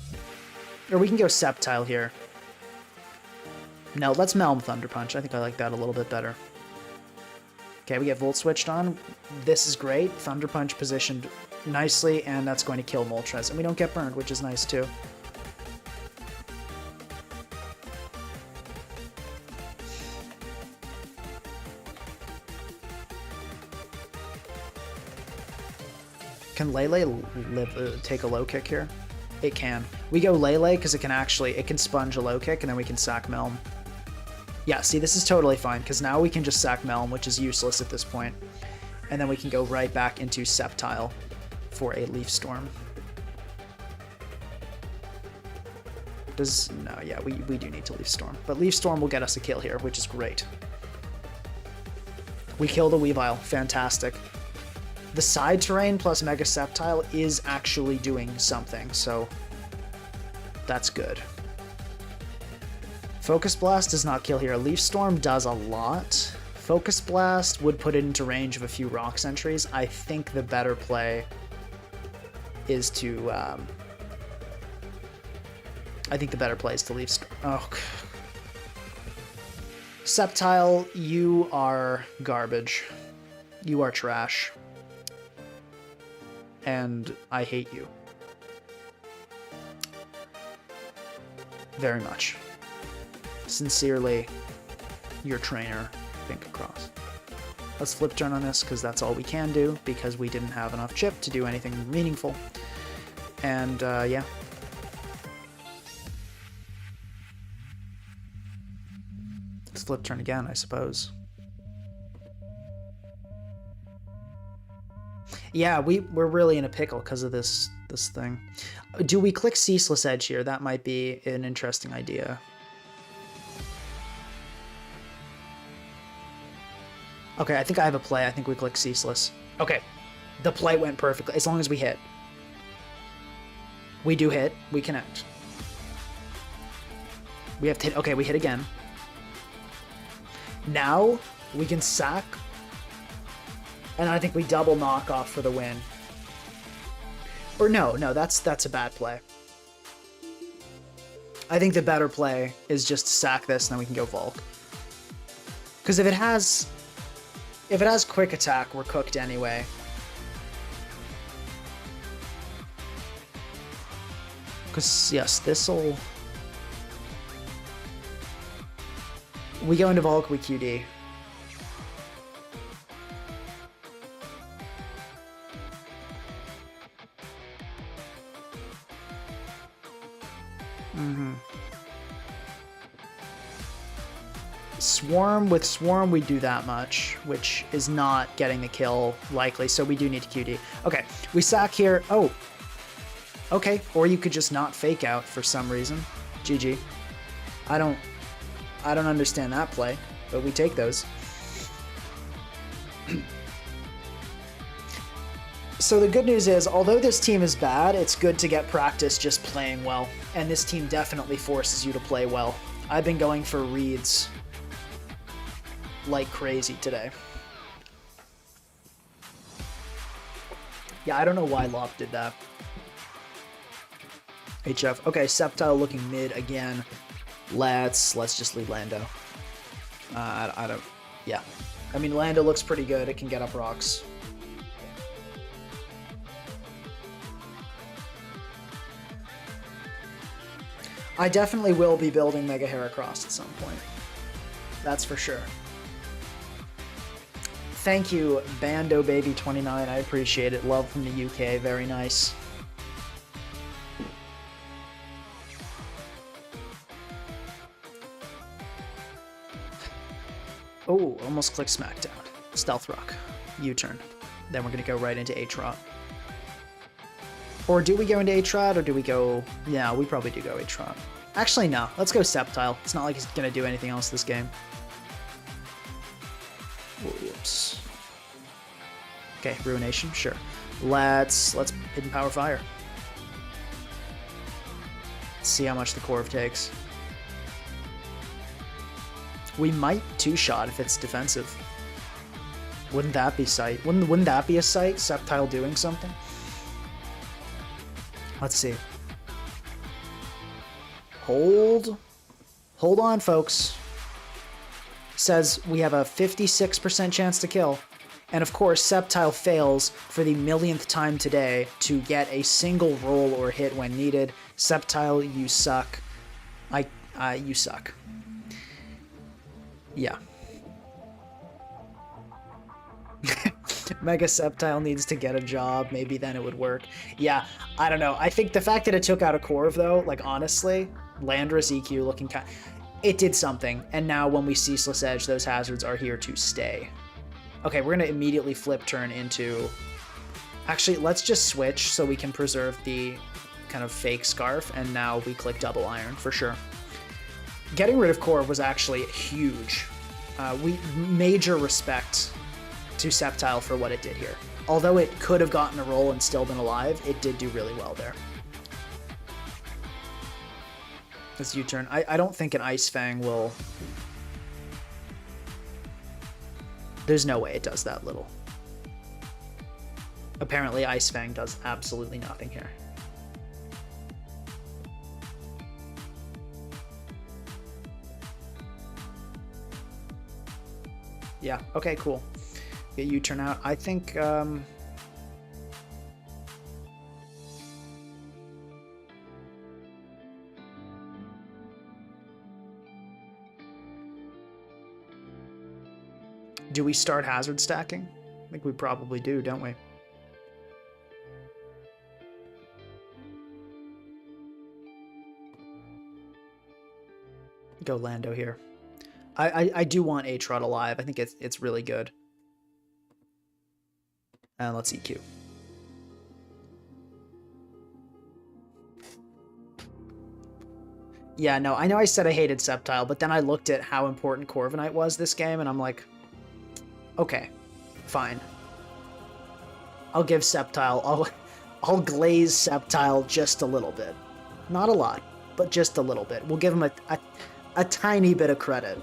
Or we can go Sceptile here. No, let's Melm Thunder Punch. I think I like that a little bit better. Okay, we get Volt switched on. This is great. Thunder Punch positioned nicely, and that's going to kill Moltres. And we don't get burned, which is nice too. Can Lele take a low kick here? It can. We go Lele because it can sponge a low kick, and then we can sack Melm. Yeah, see, this is totally fine, because now we can just sack Melm, which is useless at this point. And then we can go right back into Sceptile for a Leaf Storm. No, yeah, we do need to Leaf Storm. But Leaf Storm will get us a kill here, which is great. We kill the Weavile. Fantastic. The side terrain plus Mega Sceptile is actually doing something, so that's good. Focus Blast does not kill here. Leaf Storm does a lot. Focus Blast would put it into range of a few Rock Sentries. I think the better play is to... Leaf Storm. Oh. Sceptile, you are garbage. You are trash. And I hate you. Very much. Sincerely, your trainer, Think Across. Let's flip turn on this, because that's all we can do, because we didn't have enough chip to do anything meaningful. And, yeah. Let's flip turn again, I suppose. Yeah, we're really in a pickle because of this thing. Do we click Ceaseless Edge here? That might be an interesting idea. Okay, I think I have a play. I think we click Ceaseless. Okay, the play went perfectly, as long as we hit. We do hit. We connect. We have to hit. Okay, we hit again. Now we can sack. And I think we double knock off for the win. Or no, that's a bad play. I think the better play is just to sack this, and then we can go Volk. Because if it has quick attack, we're cooked anyway. Because yes, this'll. We go into Volk, we QD. Swarm, with Swarm we do that much, which is not getting the kill likely, so we do need to QD. Okay, we sack here. Oh, okay, or you could just not fake out for some reason. GG. I don't understand that play, but we take those. So the good news is, although this team is bad, it's good to get practice just playing well, and this team definitely forces you to play well. I've been going for reads like crazy today. Yeah, I don't know why Lop did that. HF. Okay, Sceptile looking mid again. Let's just lead Lando. I don't... Yeah. I mean, Lando looks pretty good. It can get up rocks. I definitely will be building Mega Heracross at some point. That's for sure. Thank you, Bando Baby 29. I appreciate it. Love from the UK. Very nice. Oh, almost clicked Smackdown. Stealth Rock. U-turn. Then we're going to go right into H-Rot. Or do we go into H-Rot, or do we go... Yeah, we probably do go H-Rot. Actually, no. Let's go Sceptile. It's not like he's going to do anything else this game. Whoops. Okay, Ruination, sure. Let's Hidden Power Fire. Let's see how much the Corv takes. We might two-shot if it's defensive. Wouldn't that be sight? Wouldn't that be a sight? Sceptile doing something? Let's see. Hold on, folks. Says we have a 56% chance to kill. And of course, Sceptile fails for the millionth time today to get a single roll or hit when needed. Sceptile, you suck. You suck. Yeah. Mega Sceptile needs to get a job. Maybe then it would work. Yeah, I don't know. I think the fact that it took out a Corv, though, like, honestly, Landorus EQ looking kind... It did something. And now when we Ceaseless Edge, those hazards are here to stay. Okay, we're going to immediately flip turn into... Actually, let's just switch so we can preserve the kind of fake Scarf, and now we click Double Iron, for sure. Getting rid of Corv was actually huge. Major respect to Sceptile for what it did here. Although it could have gotten a roll and still been alive, it did do really well there. This U-turn. I don't think an Ice Fang will... There's no way it does that little. Apparently Ice Fang does absolutely nothing here. Yeah, okay, cool. Get U-turn out. I think, do we start hazard stacking? I think we probably do, don't we? Go Lando here. I do want Aatrod alive. I think it's really good. And let's EQ. Yeah, no, I know I said I hated Sceptile, but then I looked at how important Corviknight was this game, and I'm like, okay, fine. I'll give Sceptile, I'll glaze Sceptile just a little bit. Not a lot, but just a little bit. We'll give him a tiny bit of credit.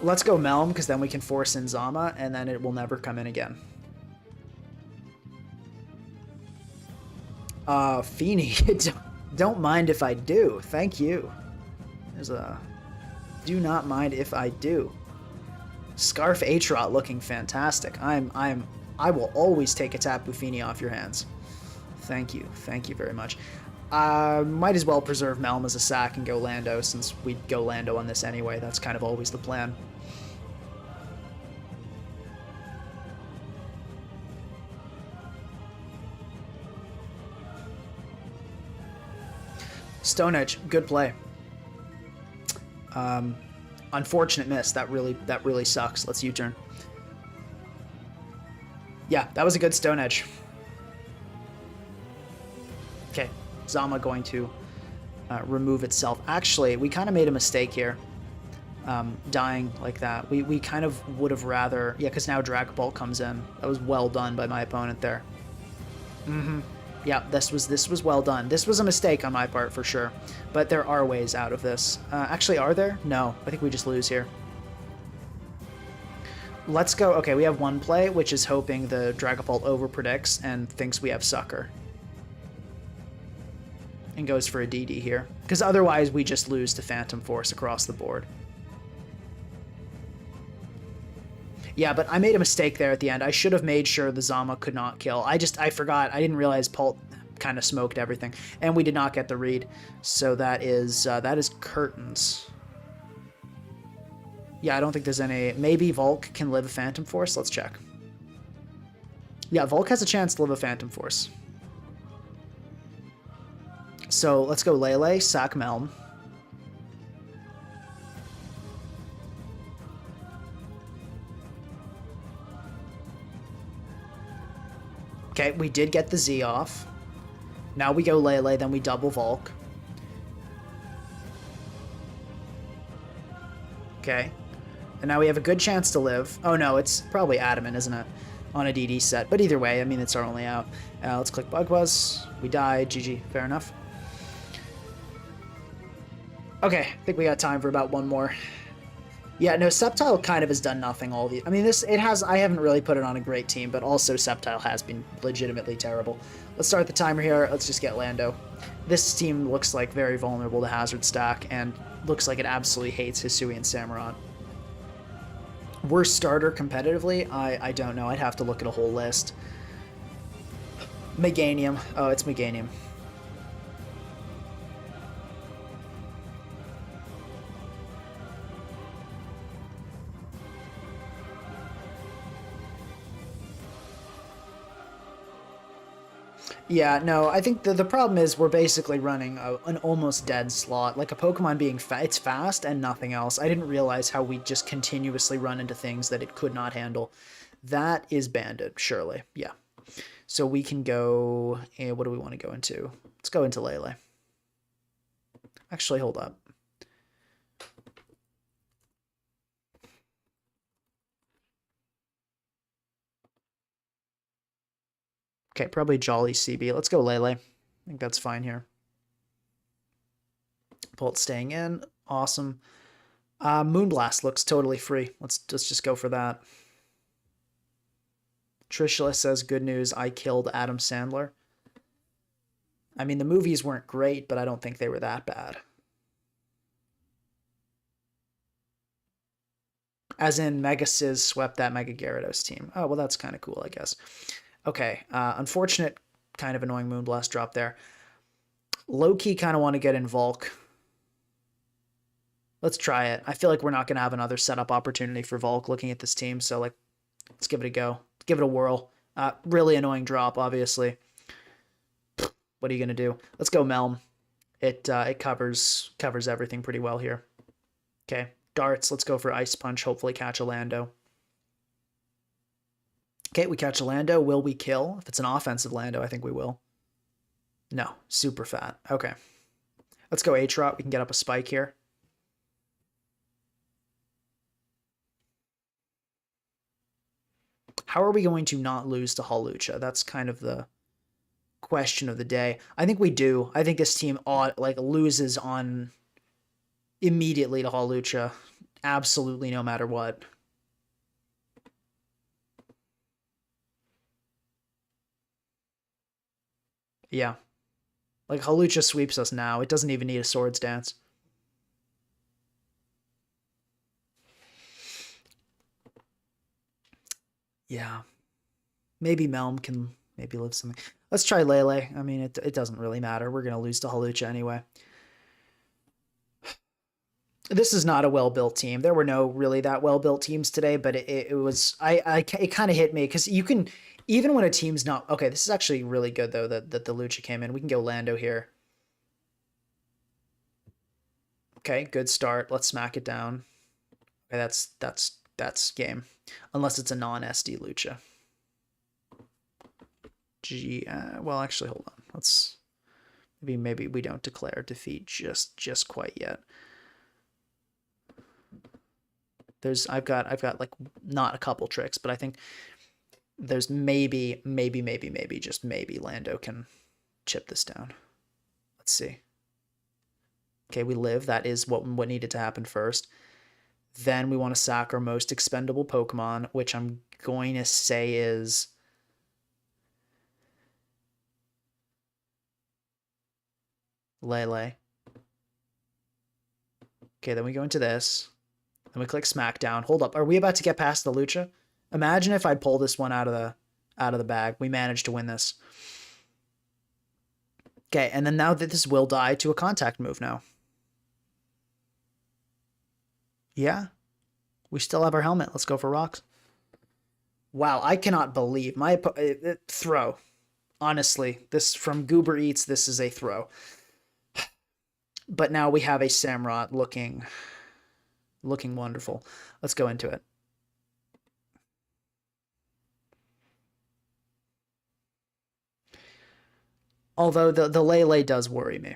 Let's go Melm, because then we can force in Zama, and then it will never come in again. Feeny, don't mind if I do. Thank you. There's a... Do not mind if I do. Scarf Aatrod looking fantastic. I will always take a Tapu Fini off your hands. Thank you very much. Might as well preserve Melm as a sack and go Lando, since we'd go Lando on this anyway. That's kind of always the plan. Stone Edge, good play. Unfortunate miss. That really sucks. Let's U-turn. Yeah, that was a good Stone Edge. Okay, Zama going to remove itself. Actually, we kind of made a mistake here. Dying like that. We kind of would have rather... Yeah, because now Dragon Ball comes in. That was well done by my opponent there. Mm-hmm. Yeah, this was well done. This was a mistake on my part for sure, but there are ways out of this. Actually, are there? No, I think we just lose here. Let's go. Okay, we have one play, which is hoping the Dragapult overpredicts and thinks we have Sucker. And goes for a DD here, because otherwise we just lose to Phantom Force across the board. Yeah, but I made a mistake there at the end. I should have made sure the Zama could not kill. I forgot. I didn't realize Pult kind of smoked everything. And we did not get the read. So that is curtains. Yeah, I don't think there's any... Maybe Volk can live a Phantom Force? Let's check. Yeah, Volk has a chance to live a Phantom Force. So let's go Lele, sack Melm. Okay, we did get the Z off. Now we go Lele, then we double Volk. Okay. And now we have a good chance to live. Oh no, it's probably Adamant, isn't it? On a DD set. But either way, I mean, it's our only out. Let's click Bug Buzz. We die. GG. Fair enough. Okay, I think we got time for about one more. Yeah, no, Sceptile kind of has done nothing all the. I mean, I haven't really put it on a great team, but also Sceptile has been legitimately terrible. Let's start the timer here. Let's just get Lando. This team looks like very vulnerable to Hazard Stack and looks like it absolutely hates Hisui and Samurott. Worst starter competitively? I don't know. I'd have to look at a whole list. Meganium. Oh, it's Meganium. Yeah, no, I think the problem is we're basically running an almost dead slot. Like a Pokemon being it's fast and nothing else. I didn't realize how we just continuously run into things that it could not handle. That is Bandit, surely. Yeah. So we can go, what do we want to go into? Let's go into Lele. Actually, hold up. Okay, probably Jolly CB. Let's go Lele. I think that's fine here. Bolt staying in. Awesome. Moonblast looks totally free. Let's just go for that. Trishula says, good news, I killed Adam Sandler. I mean, the movies weren't great, but I don't think they were that bad. As in, Mega Sizz swept that Mega Gyarados team. Oh, well, that's kind of cool, I guess. Okay, unfortunate, kind of annoying Moonblast drop there. Low-key kind of want to get in Volk. Let's try it. I feel like we're not going to have another setup opportunity for Volk looking at this team, so, like, let's give it a go. Let's give it a whirl. Really annoying drop, obviously. What are you going to do? Let's go Melm. It covers everything pretty well here. Okay, darts. Let's go for Ice Punch. Hopefully catch a Lando. Okay, we catch a Lando. Will we kill? If it's an offensive Lando, I think we will. No, super fat. Okay. Let's go H-Rot. We can get up a spike here. How are we going to not lose to Hawlucha? That's kind of the question of the day. I think we do. I think this team loses on immediately to Hawlucha. Absolutely no matter what. Yeah. Like, Hawlucha sweeps us now. It doesn't even need a Swords Dance. Yeah. Maybe Melm can maybe live something. Let's try Lele. I mean, it doesn't really matter. We're going to lose to Hawlucha anyway. This is not a well-built team. There were no really that well-built teams today, but it was it kind of hit me because you can, even when a team's not okay. This is actually really good though that the Lucha came in. We can go Lando here. Okay, good start. Let's smack it down. Okay, that's game, unless it's a non-SD Lucha. Well, actually, hold on. Let's maybe we don't declare defeat just quite yet. I've got like not a couple tricks, but I think there's maybe just maybe Lando can chip this down. Let's see. Okay, we live. That is what needed to happen first. Then we want to sack our most expendable Pokemon, which I'm going to say is Lele. Okay, then we go into this. Then we click Smackdown. Hold up. Are we about to get past the Lucha? Imagine if I pull this one out of the bag. We managed to win this. Okay, and then now that this will die to a contact move now. Yeah. We still have our helmet. Let's go for rocks. Wow, I cannot believe my throw. Honestly, this from Goober Eats, this is a throw. But now we have a Samurott looking wonderful. Let's go into it. Although the Lele does worry me.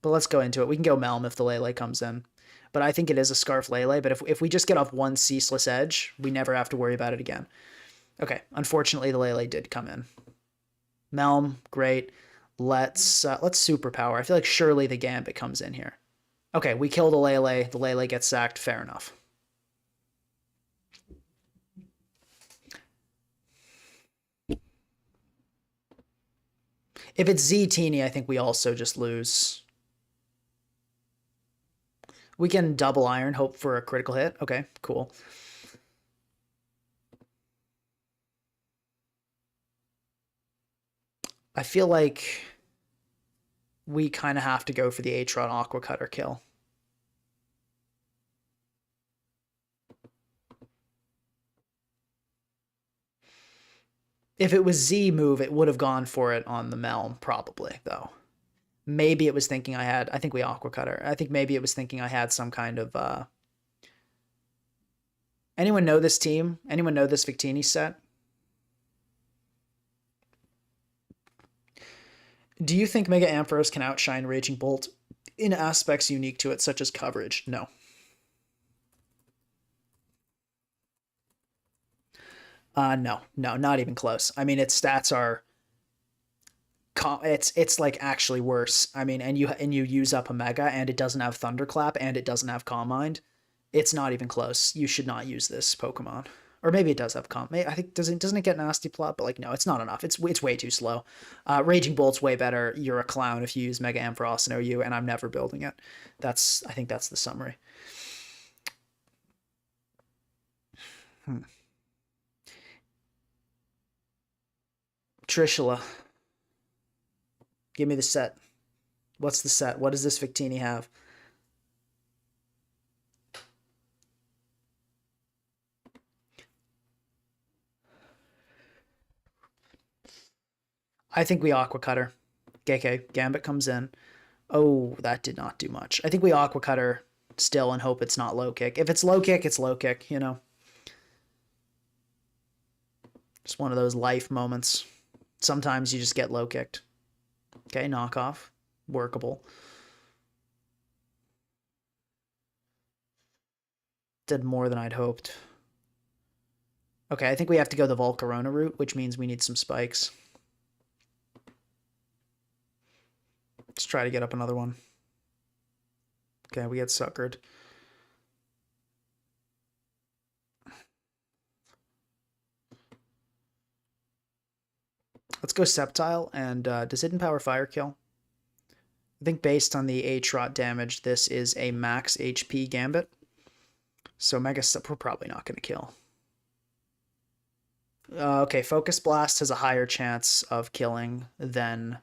But let's go into it. We can go Melm if the Lele comes in. But I think it is a Scarf Lele. But if we just get off one Ceaseless Edge, we never have to worry about it again. Okay, unfortunately the Lele did come in. Melm, great. Let's Superpower. I feel like surely the Gambit comes in here. Okay, we kill the Lele. The Lele gets sacked. Fair enough. If it's Z Teeny, I think we also just lose. We can double iron, hope for a critical hit. Okay, cool. I feel like we kind of have to go for the Atron Aqua Cutter kill. If it was Z move, it would have gone for it on the Melm, probably, though. Maybe it was thinking I think we Aqua Cutter. I think maybe it was thinking I had some kind of, anyone know this team? Anyone know this Victini set? Do you think Mega Ampharos can outshine Raging Bolt in aspects unique to it, such as coverage? No. No, not even close. I mean, its stats are it's like actually worse. I mean, and you use up a mega, and it doesn't have Thunderclap, and it doesn't have Calm Mind. It's not even close. You should not use this Pokemon. Or maybe it does have Calm. I think doesn't it get Nasty Plot? But like no, it's not enough. It's way too slow. Raging Bolt's way better. You're a clown if you use Mega Ampharos and OU, and I'm never building it. I think that's the summary. Trishula. Give me the set. What's the set? What does this Victini have? I think we Aqua Cutter. Okay, Gambit comes in. Oh, that did not do much. I think we Aqua Cutter still and hope it's not low kick. If it's low kick, it's low kick, you know. Just one of those life moments. Sometimes you just get low kicked. Okay, knockoff. Workable. Did more than I'd hoped. Okay, I think we have to go the Volcarona route, which means we need some spikes. Let's try to get up another one. Okay, we get suckered. Let's go Sceptile, and does Hidden Power Fire kill? I think based on the A-Trot damage, this is a max HP Gambit. So Mega we're probably not going to kill. Okay, Focus Blast has a higher chance of killing than...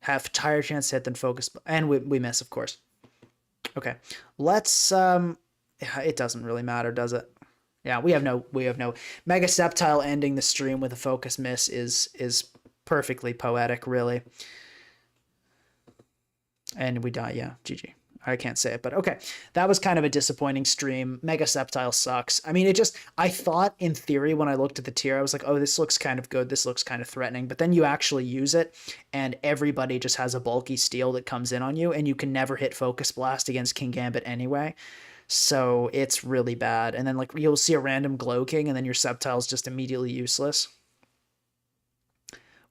have higher chance to hit than Focus... And we miss, of course. Okay, let's... it doesn't really matter, does it? Yeah, we have no Mega Sceptile ending the stream with a focus miss is perfectly poetic, really. And we die, yeah, GG. I can't say it, but okay. That was kind of a disappointing stream. Mega Sceptile sucks. I mean, I thought in theory when I looked at the tier, I was like, oh, this looks kind of good. This looks kind of threatening. But then you actually use it, and everybody just has a bulky steel that comes in on you, and you can never hit Focus Blast against King Gambit anyway. So it's really bad. And then like you'll see a random Glow King, and then your Sceptile's just immediately useless.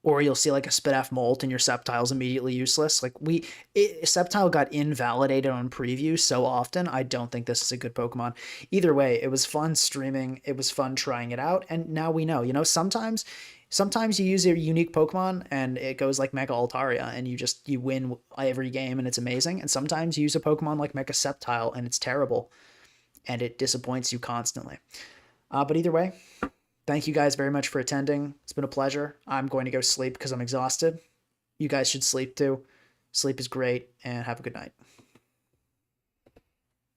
Or you'll see like a Spidaf Molt and your Sceptile's immediately useless. Like Sceptile got invalidated on preview so often. I don't think this is a good Pokemon. Either way, it was fun streaming. It was fun trying it out. And now we know, sometimes you use a unique Pokemon and it goes like Mega Altaria and you win every game and it's amazing. And sometimes you use a Pokemon like Mega Sceptile and it's terrible and it disappoints you constantly. But either way, thank you guys very much for attending. It's been a pleasure. I'm going to go sleep because I'm exhausted. You guys should sleep too. Sleep is great, and have a good night.